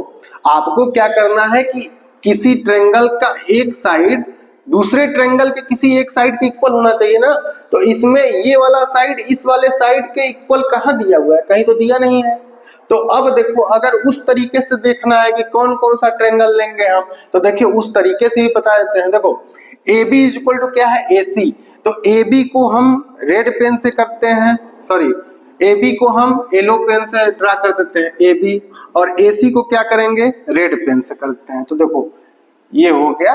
आपको क्या करना है कि किसी ट्रायंगल का एक साइड दूसरे ट्रायंगल के किसी एक साइड के इक्वल होना चाहिए ना। तो इसमें ये वाला साइड इस वाले साइड के इक्वल कहाँ दिया हुआ है, कहीं तो दिया नहीं है। तो अब देखो अगर उस तरीके से देखना है कि कौन कौन सा ट्रायंगल लेंगे हम, तो देखिए उस तरीके से ही बता देते हैं। देखो AB इक्वल टू क्या है, AC। तो AB को हम रेड पेन से करते हैं, सॉरी AB को हम येलो पेन से ड्रा कर देते हैं AB, और AC को क्या करेंगे, रेड पेन से करते हैं। तो देखो ये हो गया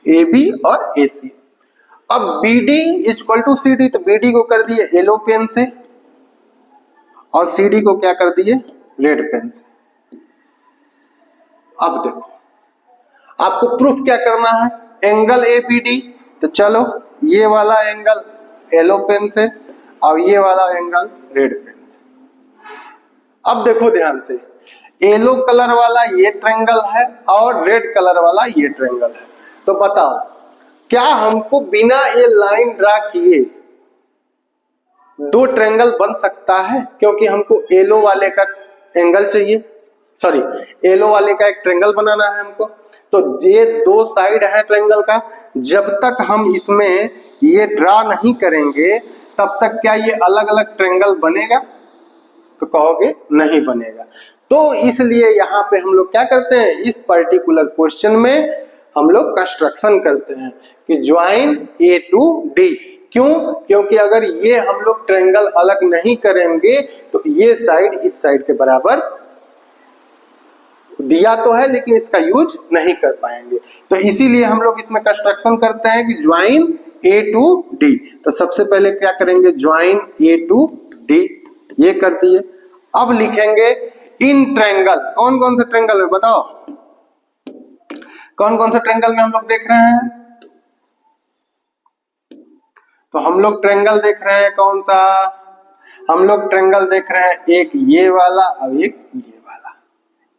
AB और AC। अब BD इक्वल टू CD, तो BD को कर दिए येलो पेन से और CD को क्या कर दिए, रेड पेन से। अब देखो आपको प्रूफ क्या करना है, एंगल ABD। तो चलो ये वाला एंगल येलो पेन से और ये वाला एंगल रेड पेन से। अब देखो ध्यान से, येलो कलर वाला ये ट्रायंगल है और रेड कलर वाला ये ट्रायंगल है। तो बताओ क्या हमको बिना ये लाइन ड्रा किए दो ट्रायंगल बन सकता है? क्योंकि हमको येलो वाले का एंगल चाहिए, सॉरी येलो वाले का एक ट्रायंगल बनाना है हमको। तो ये दो साइड है ट्रायंगल का, जब तक हम इसमें ये ड्रा नहीं करेंगे तब तक क्या ये अलग अलग ट्रायंगल बनेगा? तो कहोगे नहीं बनेगा। तो इसलिए यहाँ पे हम लोग क्या करते हैं, इस पर्टिकुलर क्वेश्चन में हम लोग कंस्ट्रक्शन करते हैं कि ज्वाइन A to D। क्यों? क्योंकि अगर ये हम लोग ट्रायंगल अलग नहीं करेंगे तो ये साइड इस साइड के बराबर दिया तो है लेकिन इसका यूज नहीं कर पाएंगे। तो इसीलिए हम लोग इसमें कंस्ट्रक्शन करते हैं कि ज्वाइन A to D। तो सबसे पहले क्या करेंगे, ज्वाइन A to D, ये कर दिए। अब लिखेंगे इन ट्रायंगल, कौन कौन से ट्रायंगल है बताओ, कौन कौन से ट्रायंगल में हम लोग देख रहे हैं? तो हम लोग ट्रायंगल देख रहे हैं कौन सा, हम लोग ट्रायंगल देख रहे हैं एक ये वाला और एक ये वाला,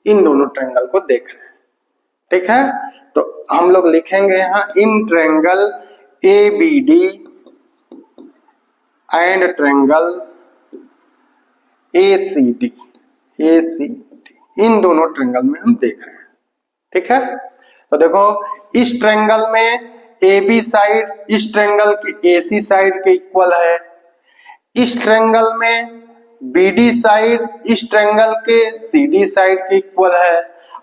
इन दोनों ट्रायंगल को देख रहे हैं, ठीक है। तो हम लोग लिखेंगे यहाँ in triangle ABD and triangle ACD, इन दोनों ट्रायंगल में हम देख रहे हैं, ठीक है। तो देखो इस ट्रायंगल में AB साइड इस ट्रायंगल की AC साइड के इक्वल है, इस ट्रायंगल में BD साइड इस ट्रायंगल के CD साइड के इक्वल है,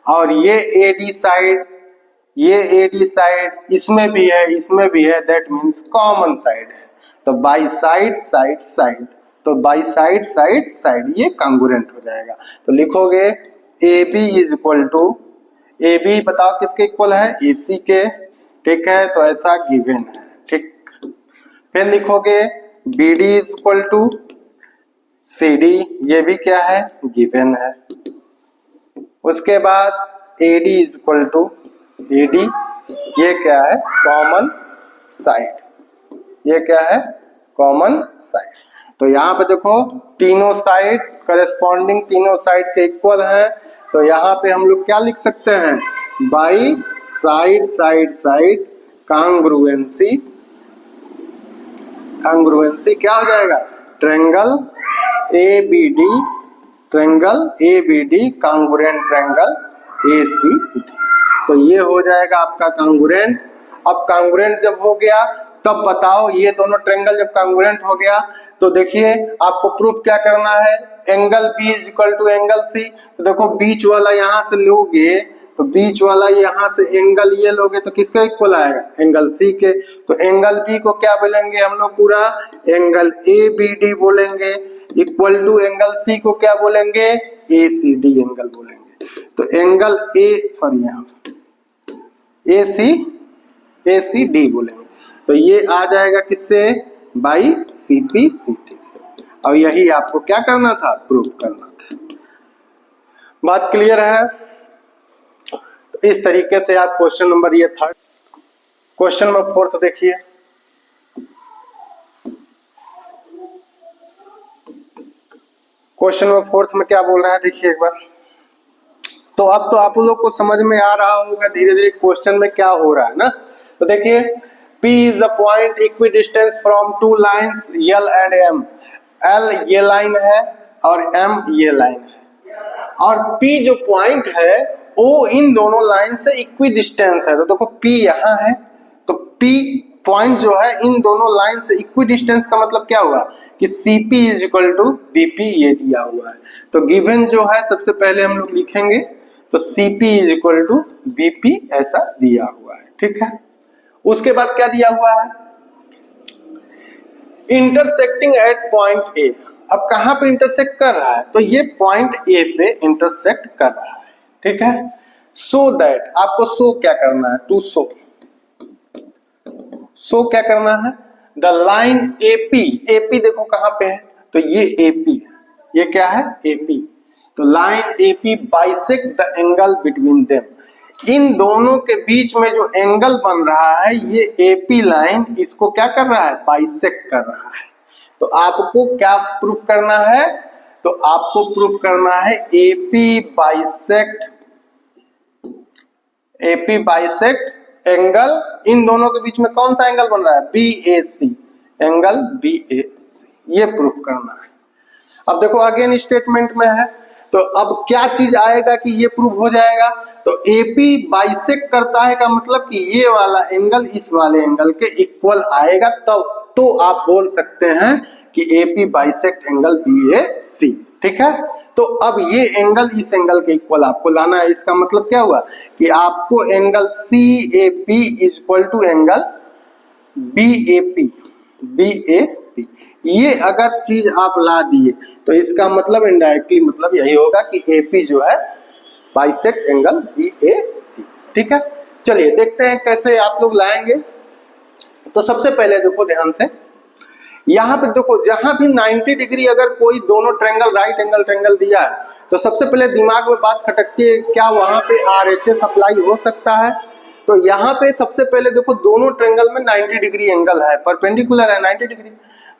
और ये AD साइड ये AD साइड इसमें भी है इसमें भी है, दैट मीन्स कॉमन साइड है। तो बाई साइड साइड साइड, तो बाई साइड साइड साइड ये कांग्रुएंट हो जाएगा। तो लिखोगे AB is equal to, AB बताओ किसके इक्वल है, AC के, ठीक है। तो ऐसा गिवन है, ठीक। फिर लिखोगे BD is equal to CD, ये भी क्या है, गिवन है। उसके बाद AD is equal to AD, ये क्या है कॉमन साइड, ये क्या है कॉमन साइड। तो यहाँ पे देखो तीनों साइड करस्पॉन्डिंग तीनों साइड के इक्वल है, तो यहाँ पे हम लोग क्या लिख सकते हैं बाई साइड साइड साइड कांग्रुएंसी, कांग्रुएंसी क्या हो जाएगा triangle ABD, triangle ABD congruent triangle ACD। तो ये हो जाएगा आपका कांग्रुएंट। अब कांग्रुएंट जब हो गया तब बताओ ये दोनों ट्रायंगल जब कांग्रुएंट हो गया तो देखिए आपको प्रूफ क्या करना है, angle B is equal to angle C। तो देखो बीच वाला यहाँ से लोगे तो बीच वाला यहाँ से एंगल ये लोगे तो किसका इक्वल आएगा एंगल C के। तो एंगल B को क्या बोलेंगे हम लोग पूरा एंगल ABD बोलेंगे, इक्वल टू एंगल C को क्या बोलेंगे ACD एंगल बोलेंगे। तो एंगल ACD बोलेंगे। तो ये आ जाएगा किससे बाई CPCT से। और यही आपको क्या करना था प्रूफ करना था। बात क्लियर है। तो इस तरीके से आप क्वेश्चन नंबर ये थर्ड, क्वेश्चन नंबर फोर्थ देखिए। क्वेश्चन नंबर फोर्थ में क्या बोल रहा है देखिए एक बार। तो अब तो आप लोग को समझ में आ रहा होगा धीरे धीरे क्वेश्चन में क्या हो रहा है ना। तो देखिए P is a point equidistant from two lines L and M। L ये लाइन है और M ये लाइन है और P जो पॉइंट है वो इन दोनों लाइन से इक्विडिस्टेंस है। तो देखो P यहाँ है तो P पॉइंट जो है इन दोनों लाइन से इक्विडिस्टेंस का मतलब क्या हुआ कि CP is equal to BP ये दिया हुआ है। तो गिवन जो है सबसे पहले हम लोग लिखेंगे तो CP is equal to BP ऐसा दिया हुआ है, ठीक है। उसके बाद क्या दिया हुआ है इंटरसेक्टिंग एट पॉइंट A। अब कहां पे इंटरसेक्ट कर रहा है तो ये पॉइंट A पे इंटरसेक्ट कर रहा है, ठीक है। सो दैट आपको शो क्या करना है टू शो क्या करना है द लाइन AP देखो कहां पे है तो ये AP है, ये क्या है AP। तो line AP bisect the angle between them, इन दोनों के बीच में जो एंगल बन रहा है ये AP लाइन इसको क्या कर रहा है बाइसेक्ट कर रहा है। तो आपको क्या प्रूफ करना है तो आपको प्रूफ करना है AP बाइसेक्ट एंगल, इन दोनों के बीच में कौन सा एंगल बन रहा है BAC, एंगल BAC, ये प्रूफ करना है। अब देखो अगेन स्टेटमेंट में है तो अब क्या चीज आएगा कि ये प्रूफ हो जाएगा। तो AP बाइसेक्ट करता है का मतलब कि ये वाला एंगल इस वाले एंगल के इक्वल आएगा तब तो आप बोल सकते हैं कि AP बाइसेक्ट एंगल BAC, ठीक है। तो अब ये एंगल इस एंगल के इक्वल आपको लाना है। इसका मतलब क्या हुआ कि आपको angle CAP is equal to angle BAP, ये अगर चीज आप ला दिए तो इसका मतलब इनडायरेक्टली मतलब यही होगा कि AP जो है बाइसेक्ट एंगल BAC, ठीक है। चलिए देखते हैं कैसे आप लोग लाएंगे। तो सबसे पहले देखो ध्यान से यहाँ पे देखो जहां भी 90 डिग्री अगर कोई दोनों ट्रायंगल राइट एंगल ट्रायंगल दिया है तो सबसे पहले दिमाग में बात खटकती है क्या वहां पे RHS अप्लाई हो सकता है। तो यहाँ पे सबसे पहले देखो दोनों ट्रायंगल में 90 डिग्री एंगल है, परपेंडिकुलर है 90 डिग्री।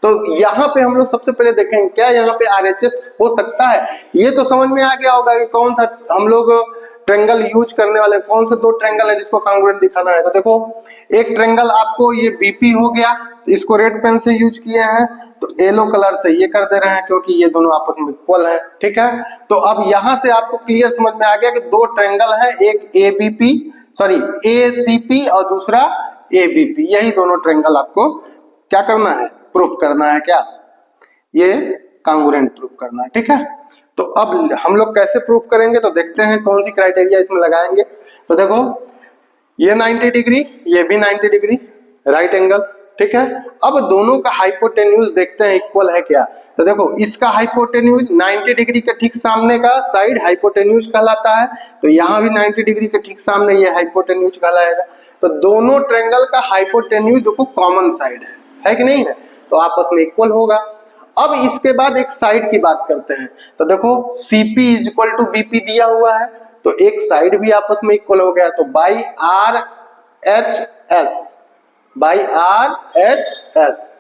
तो यहाँ पे हम लोग सबसे पहले देखेंगे क्या यहाँ पे RHS हो सकता है। ये तो समझ में आ गया होगा कि कौन सा हम लोग ट्रायंगल यूज करने वाले, कौन से दो ट्रायंगल है जिसको कांग्रुएंट दिखाना है। तो देखो एक ट्रायंगल आपको ये BP हो गया, इसको रेड पेन से यूज किए हैं तो येलो कलर से ये कर दे रहे हैं क्योंकि ये दोनों आपस में इक्वल है, ठीक है। तो अब यहाँ से आपको क्लियर समझ में आ गया कि दो ट्रायंगल है, एक ACP और दूसरा ABP, यही दोनों ट्रायंगल आपको क्या करना है प्रूफ करना है, क्या ये कांग्रुएंट प्रूफ करना है, ठीक है। तो अब हम लोग कैसे प्रूफ करेंगे तो देखते हैं कौन सी क्राइटेरिया इसमें लगाएंगे। तो देखो ये 90 डिग्री ये भी 90 डिग्री राइट एंगल, ठीक है। अब दोनों का हाइपोटेन्यूज देखते हैं इक्वल है क्या। तो देखो इसका हाइपोटेन्यूज 90 डिग्री के ठीक सामने का साइड हाइपोटेन्यूज कहलाता है, तो यहाँ भी 90 डिग्री के ठीक सामने ये हाइपोटेन्यूज कहलाएगा। तो दोनों ट्रायंगल का हाइपोटेन्यूज देखो कॉमन साइड है कि नहीं है, तो आपस में इक्वल होगा। अब इसके बाद एक साइड की बात करते हैं। तो देखो CP is equal to BP दिया हुआ है तो एक साइड भी आपस में इक्वल हो गया, तो by R H S, by R H S,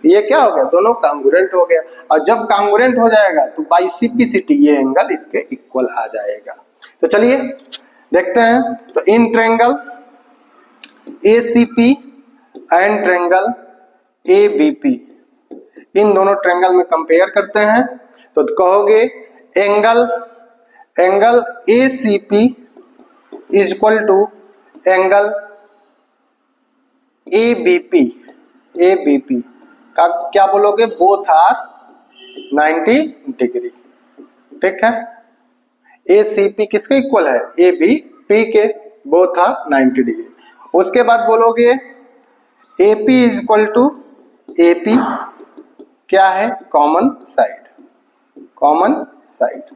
ये क्या हो गया, दोनों कांगुरेंट हो गया। और जब कांगुरेंट हो जाएगा तो बाई सीपीसीटी ये एंगल इसके इक्वल आ जाएगा। तो चलिए देखते हैं। तो इन triangle ACP and triangle ABP, इन दोनों ट्रायंगल में कंपेयर करते हैं। तो कहोगे angle ACP is equal to angle ABP, ABP का क्या बोलोगे, बोथ आर 90 डिग्री। ठीक है, एसीपी किसके इक्वल है, एबीपी के, बोथ आर 90 डिग्री। उसके बाद बोलोगे AP is equal to AP, क्या है, कॉमन साइड, कॉमन साइड।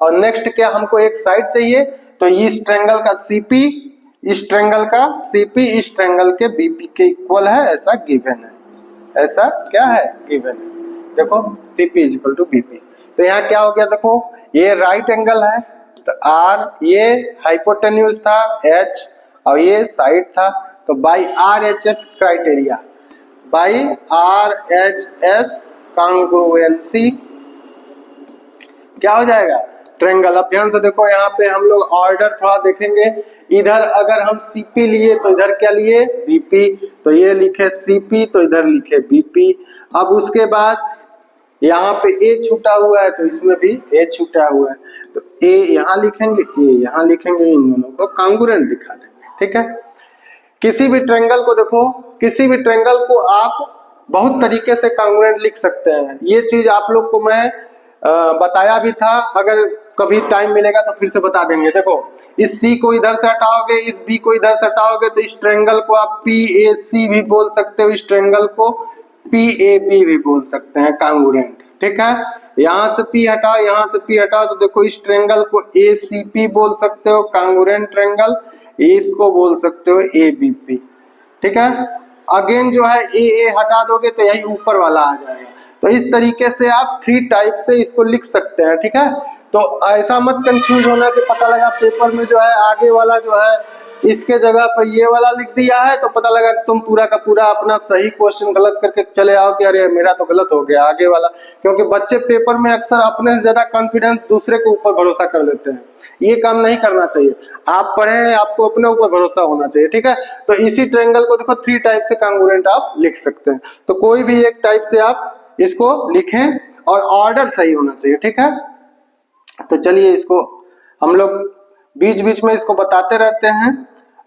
और नेक्स्ट क्या, हमको एक साइड चाहिए, तो इस ट्रायंगल का सीपी इस ट्रायंगल का सीपी इस ट्रायंगल के बीपी के इक्वल है, ऐसा गिवन है, ऐसा क्या है, गिवन है। देखो CP is equal to BP. तो यहाँ क्या हो गया, देखो ये राइट एंगल है, तो आर, ये हाइपोटेन्यूज था एच, और ये साइड था, तो by R H S criteria, by R H S congruency क्या हो जाएगा, ट्रायंगल। अब ध्यान से देखो, यहाँ पे हम लोग ऑर्डर थोड़ा देखेंगे। इधर अगर हम सीपी लिए तो इधर क्या लिए, बीपी, तो ये लिखे सीपी तो इधर लिखे बीपी। अब उसके बाद यहाँ पे ए छूटा हुआ है तो इसमें भी ए छूटा हुआ है, तो ए यहाँ लिखेंगे, ए यहाँ लिखेंगे, इन दोनों को कांगुरेंट दिखा देंगे। ठीक है, किसी भी ट्रायंगल को देखो, किसी भी ट्रायंगल को आप बहुत तरीके से कांगुरेंट लिख सकते हैं। ये चीज आप लोग को मैं बताया भी था, अगर कभी टाइम मिलेगा तो फिर से बता देंगे। देखो इस सी को इधर से हटाओगे, इस बी को इधर से हटाओगे, तो इस ट्रायंगल को आप पी ए सी भी बोल सकते हो, इस ट्रायंगल को पी ए बी भी बोल सकते हैं, कांगुरेंट। ठीक है, यहाँ से पी हटाओ, यहाँ से पी हटाओ, तो देखो इस ट्रायंगल को ए सी पी बोल सकते हो, कांगुरेंट ट्रायंगल। इसको बोल सकते हो ए बी पी। ठीक है, अगेन जो है ए हटा दोगे तो यही ऊपर वाला आ जाएगा। तो इस तरीके से आप 3 टाइप से इसको लिख सकते हैं। ठीक है, तो ऐसा मत कंफ्यूज होना कि पता लगा पेपर में जो है आगे वाला जो है इसके जगह पर ये वाला लिख दिया है, तो पता लगा कि तुम पूरा का पूरा अपना सही क्वेश्चन गलत करके चले आओ कि अरे मेरा तो गलत हो गया आगे वाला। क्योंकि बच्चे पेपर में अक्सर अपने से ज्यादा कॉन्फिडेंस दूसरे के ऊपर भरोसा कर लेते हैं, ये काम नहीं करना चाहिए। आप पढ़े हैं, आपको अपने ऊपर भरोसा होना चाहिए। ठीक है, तो इसी ट्रायंगल को देखो 3 टाइप से कांगुरेंट आप लिख सकते हैं, तो कोई भी एक टाइप से आप इसको लिखें और ऑर्डर सही होना चाहिए। ठीक है, तो चलिए इसको हम लोग बीच बीच में इसको बताते रहते हैं।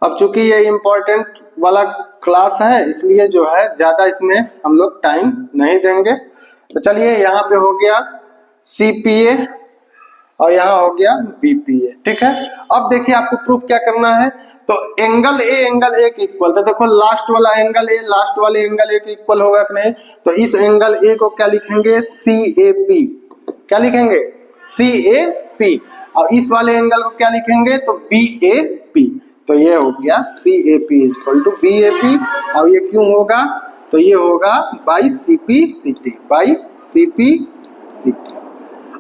अब चूंकि ये इम्पोर्टेंट वाला क्लास है इसलिए जो है ज्यादा इसमें हम लोग टाइम नहीं देंगे। तो चलिए यहाँ पे हो गया सीपीए और यहाँ हो गया बीपीए। ठीक है, अब देखिए आपको प्रूफ क्या करना है। तो एंगल ए के इक्वल, तो देखो लास्ट वाला एंगल ए लास्ट वाले एंगल ए के इक्वल होगा कि नहीं, तो इस एंगल ए को क्या लिखेंगे, सी ए पी, क्या लिखेंगे, सी ए पी, और इस वाले एंगल को क्या लिखेंगे, तो बी ए पी। तो ये हो गया C A P is equal to B A P, और ये क्यों होगा, तो ये होगा by C P C T, by C P C T.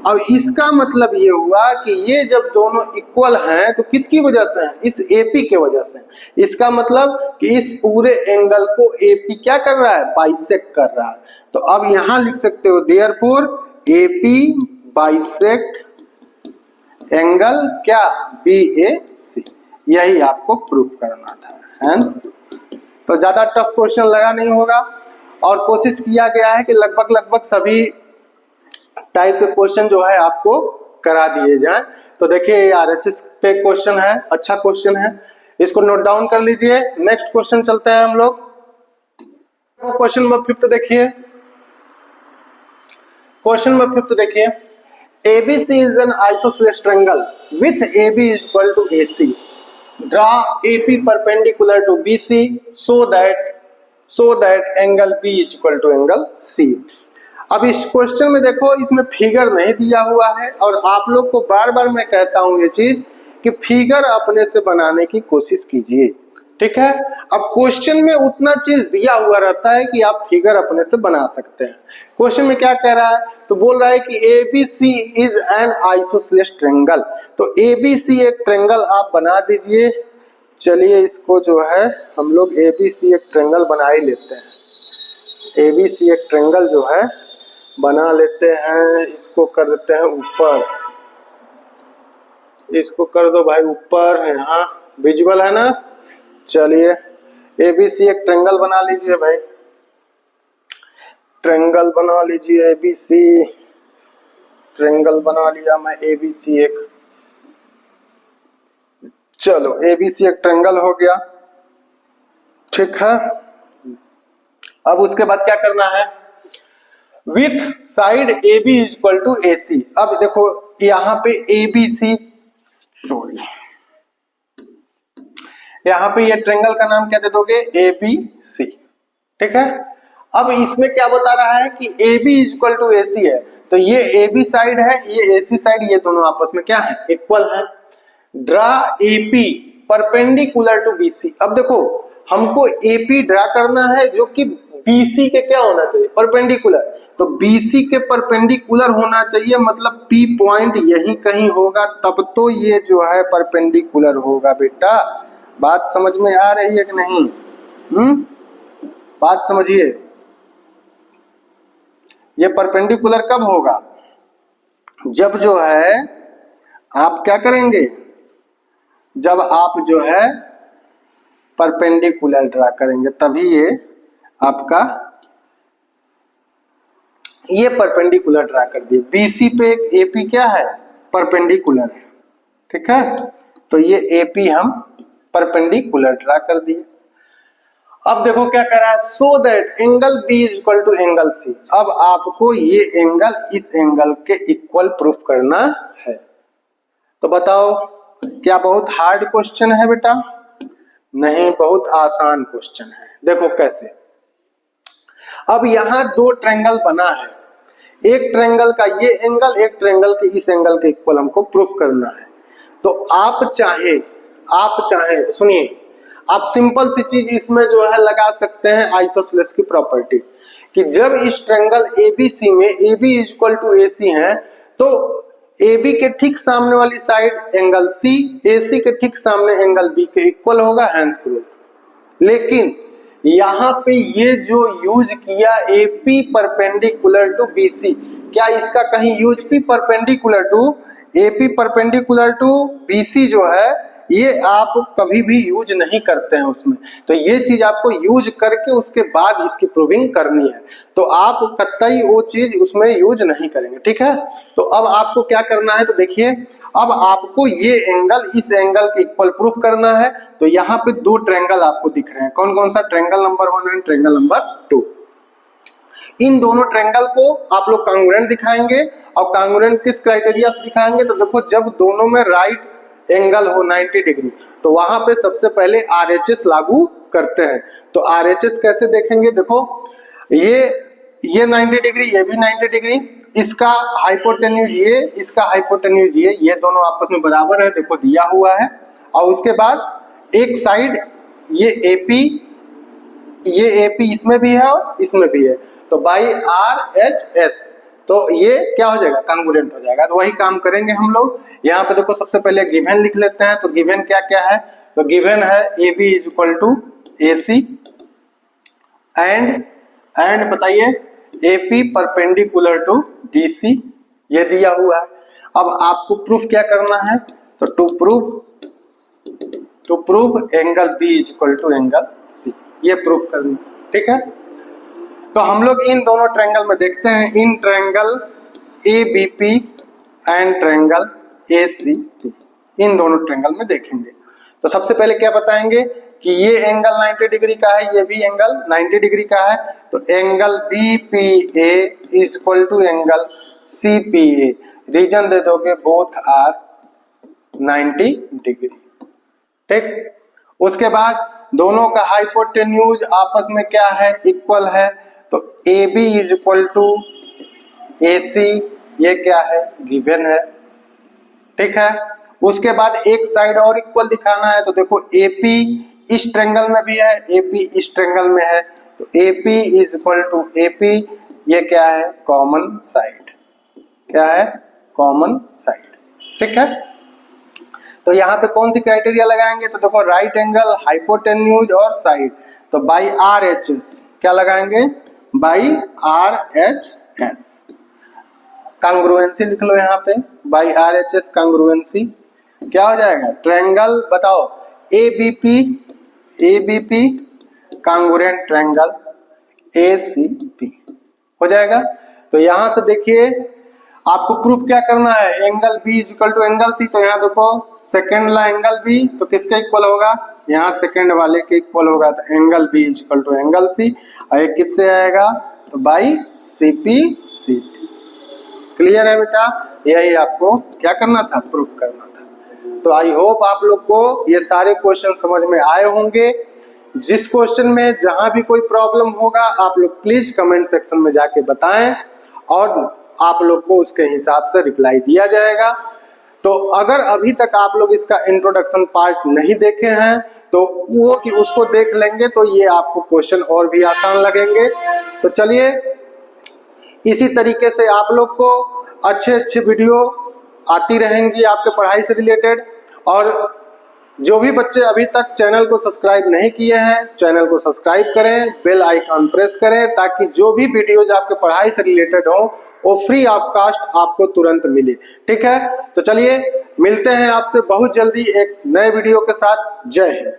अब इसका मतलब ये हुआ कि ये जब दोनों इक्वल हैं तो किसकी वजह से हैं, इस एपी के वजह से। इसका मतलब कि इस पूरे एंगल को एपी क्या कर रहा है, बाइसेक्ट कर रहा है। तो अब यहां लिख सकते हो देयरफॉर एपी बाइसेक्ट एंगल क्या, बी ए सी। यही आपको प्रूफ करना था। हेंस तो ज्यादा टफ क्वेश्चन लगा नहीं होगा, और कोशिश किया गया है कि लगभग सभी टाइप के क्वेश्चन जो है आपको करा दिए जाए। तो देखिए आरएचएस पे क्वेश्चन है, अच्छा क्वेश्चन है, इसको नोट डाउन कर लीजिए। नेक्स्ट क्वेश्चन चलते हैं हम लोग। क्वेश्चन नंबर 5 देखिए, क्वेश्चन नंबर 5 देखिए, ABC is an isosceles triangle with AB is equal to AC. Draw AP perpendicular to BC so that angle B is equal to angle C. अब इस question में देखो इसमें फिगर नहीं दिया हुआ है, और आप लोग को बार बार मैं कहता हूं ये चीज कि फिगर अपने से बनाने की कोशिश कीजिए। ठीक है। अब क्वेश्चन में उतना चीज दिया हुआ रहता है कि आप फिगर अपने से बना सकते हैं। क्वेश्चन में क्या कह रहा है, तो बोल रहा है कि ABC is an isosceles triangle. तो ABC एक ट्रायंगल आप बना दीजिए। चलिए इसको जो है हम लोग ABC एक ट्रायंगल बना ही लेते हैं। ABC एक ट्रायंगल जो है बना लेते हैं। इसको कर देते हैं ऊपर, इसको कर दो भाई ऊपर, यहाँ विजुअल है ना। चलिए ABC एक ट्रायंगल बना लीजिए भाई, ट्रायंगल बना लीजिए ABC, ट्रायंगल बना लिया मैं ABC एक। चलो ABC एक ट्रायंगल हो गया, ठीक है। अब उसके बाद क्या करना है, with side AB equal to AC। अब देखो यहाँ पे ABC, सॉरी यहाँ पे ये ट्रायंगल का नाम क्या दे दोगे, ABC, ठीक है। अब इसमें क्या बता रहा है कि AB इक्वल टू AC है, तो ये AB साइड है, ये AC साइड, ये दोनों आपस में क्या है, इक्वल है। Draw AP perpendicular to BC। अब देखो हमको AP ड्रा करना है जो कि BC के क्या होना चाहिए, परपेंडिकुलर। तो BC के परपेंडिकुलर होना चाहिए, मतलब P पॉइंट यही कहीं होगा, तब तो ये जो है परपेंडिकुलर होगा बेटा। बात समझ में आ रही है कि नहीं? बात समझिए, ये परपेंडिकुलर कब होगा, जब जो है आप क्या करेंगे, जब आप जो है परपेंडिकुलर ड्रा करेंगे, तभी ये आपका ये परपेंडिकुलर ड्रा कर दिए। BC पे एक AP क्या है, परपेंडिकुलर है, ठीक है। तो ये AP हम परपेंडिकुलर ड्रा कर दिए। अब देखो क्या कह रहा है, so that angle B equal to angle C। अब आपको ये एंगल इस एंगल के इक्वल प्रूफ करना है। तो बताओ क्या बहुत हार्ड क्वेश्चन है बेटा? नहीं, बहुत आसान क्वेश्चन है। देखो कैसे, अब यहाँ दो ट्रायंगल बना है, एक ट्रायंगल का ये एंगल, एक ट्रायंगल के इस एंगल के इक्वल हमको प्रूफ करना है। तो आप चाहे तो सुनिए, आप सिंपल सी चीज इसमें जो है लगा सकते हैं आइसोसेलेस की प्रॉपर्टी, कि जब इस ट्रायंगल ABC में AB इक्वल टू AC है, तो AB के ठीक सामने वाली साइड एंगल C, AC के ठीक सामने एंगल B के इक्वल होगा, हैंस प्रूफ। लेकिन यहाँ पे ये जो यूज किया AP परपेंडिकुलर टू BC, क्या इसका कहीं UP perpendicular to AP perpendicular to BC जो है, ये आप कभी भी यूज नहीं करते हैं उसमें। तो ये चीज आपको यूज करके उसके बाद इसकी प्रूविंग करनी है, तो आप कतई वो चीज उसमें यूज नहीं करेंगे, ठीक है। तो अब आपको क्या करना है, तो देखिए अब आपको ये एंगल इस एंगल के इक्वल प्रूफ करना है। तो यहाँ पे दो ट्रायंगल आपको दिख रहे हैं, कौन कौन सा, triangle number 1 and triangle number 2। इन दोनों ट्रायंगल को आप लोग कांग्रुएंट दिखाएंगे, और कांग्रुएंट किस क्राइटेरिया से दिखाएंगे, तो देखो जब दोनों में राइट एंगल हो 90 डिग्री, तो वहां पे सबसे पहले RHS लागू करते हैं। तो RHS कैसे देखेंगे, देखो ये 90 डिग्री, ये भी 90 डिग्री, इसका हाइपोटेन्यूज ये, इसका हाइपोटेन्यूज ये दोनों आपस में बराबर है, देखो दिया हुआ है। और उसके बाद एक साइड ये AP इसमें भी है और इसमें भी है, तो बाई RHS, तो ये क्या हो जाएगा, कांग्रुएंट हो जाएगा। तो वही काम करेंगे हम लोग। यहाँ पे देखो सबसे पहले गिवन लिख लेते हैं। तो गिवन क्या क्या है, तो गिवन है AB equal to AC and बताइए AP परपेंडिकुलर टू DC, ये दिया हुआ है। अब आपको प्रूफ क्या करना है, तो to prove angle B equal to angle C, ये प्रूफ करना, ठीक है। तो हम लोग इन दोनों ट्रायंगल में देखते हैं, in triangle ABP and triangle ACP, इन दोनों ट्रायंगल में देखेंगे। तो सबसे पहले क्या बताएंगे कि ये एंगल 90 डिग्री का है, ये भी एंगल 90 डिग्री का है, तो angle BPA is equal to angle CPA। Reason दे दोगे बोथ आर 90 डिग्री, ठीक। उसके बाद दोनों का हाइपोटेन्यूज आपस में क्या है, इक्वल है, तो AB is equal to AC, ये क्या है, गिवन है, ठीक है। उसके बाद एक साइड और इक्वल दिखाना है, तो देखो AP इस ट्रायंगल में भी है, AP इस ट्रायंगल में है, तो AP is equal to AP, ये क्या है, कॉमन साइड, क्या है, कॉमन साइड, ठीक है। तो यहाँ पे कौन सी क्राइटेरिया लगाएंगे, तो देखो राइट एंगल, हाइपोटेन्यूज और साइड, तो बाई RHS क्या लगाएंगे, बाई RHS, कांग्रुएंसी लिख लो यहाँ पे, बाई RHS कांग्रुएंसी क्या हो जाएगा, ट्रायंगल बताओ ABP कांग्रुएंट ट्रायंगल ACP हो जाएगा। तो यहां से देखिए आपको प्रूफ क्या करना है, angle B equal to angle C, तो यहाँ देखो सेकंड वाला एंगल B तो किसके इक्वल होगा, यहाँ सेकंड वाले के इक्वल होगा, तो angle B equal to angle C, और ये किससे आएगा, तो बाई CP/CT। क्लियर है बेटा, यही आपको क्या करना था, प्रूफ करना था। तो आई होप आप लोग को ये सारे क्वेश्चन समझ में आए होंगे। जिस क्वेश्चन में जहां भी कोई प्रॉब्लम होगा आप लोग प्लीज कमेंट सेक्शन में जाके बताएं और आप लोग को उसके हिसाब से रिप्लाई दिया जाएगा। तो अगर अभी तक आप लोग इसका इंट्रोडक्शन पार्ट नहीं देखे हैं तो वो कि उसको देख लेंगे तो ये आपको क्वेश्चन और भी आसान लगेंगे। तो चलिए इसी तरीके से आप लोग को अच्छे वीडियो आती रहेंगी आपके पढ़ाई से रिलेटेड। और जो भी बच्चे अभी तक चैनल को सब्सक्राइब नहीं किए हैं चैनल को सब्सक्राइब करें, बेल आइकन प्रेस करें ताकि जो भी वीडियोज आपके पढ़ाई से रिलेटेड हो वो फ्री ऑफ कॉस्ट आपको तुरंत मिले। ठीक है, तो चलिए मिलते हैं आपसे बहुत जल्दी एक नए वीडियो के साथ। जय हिंद।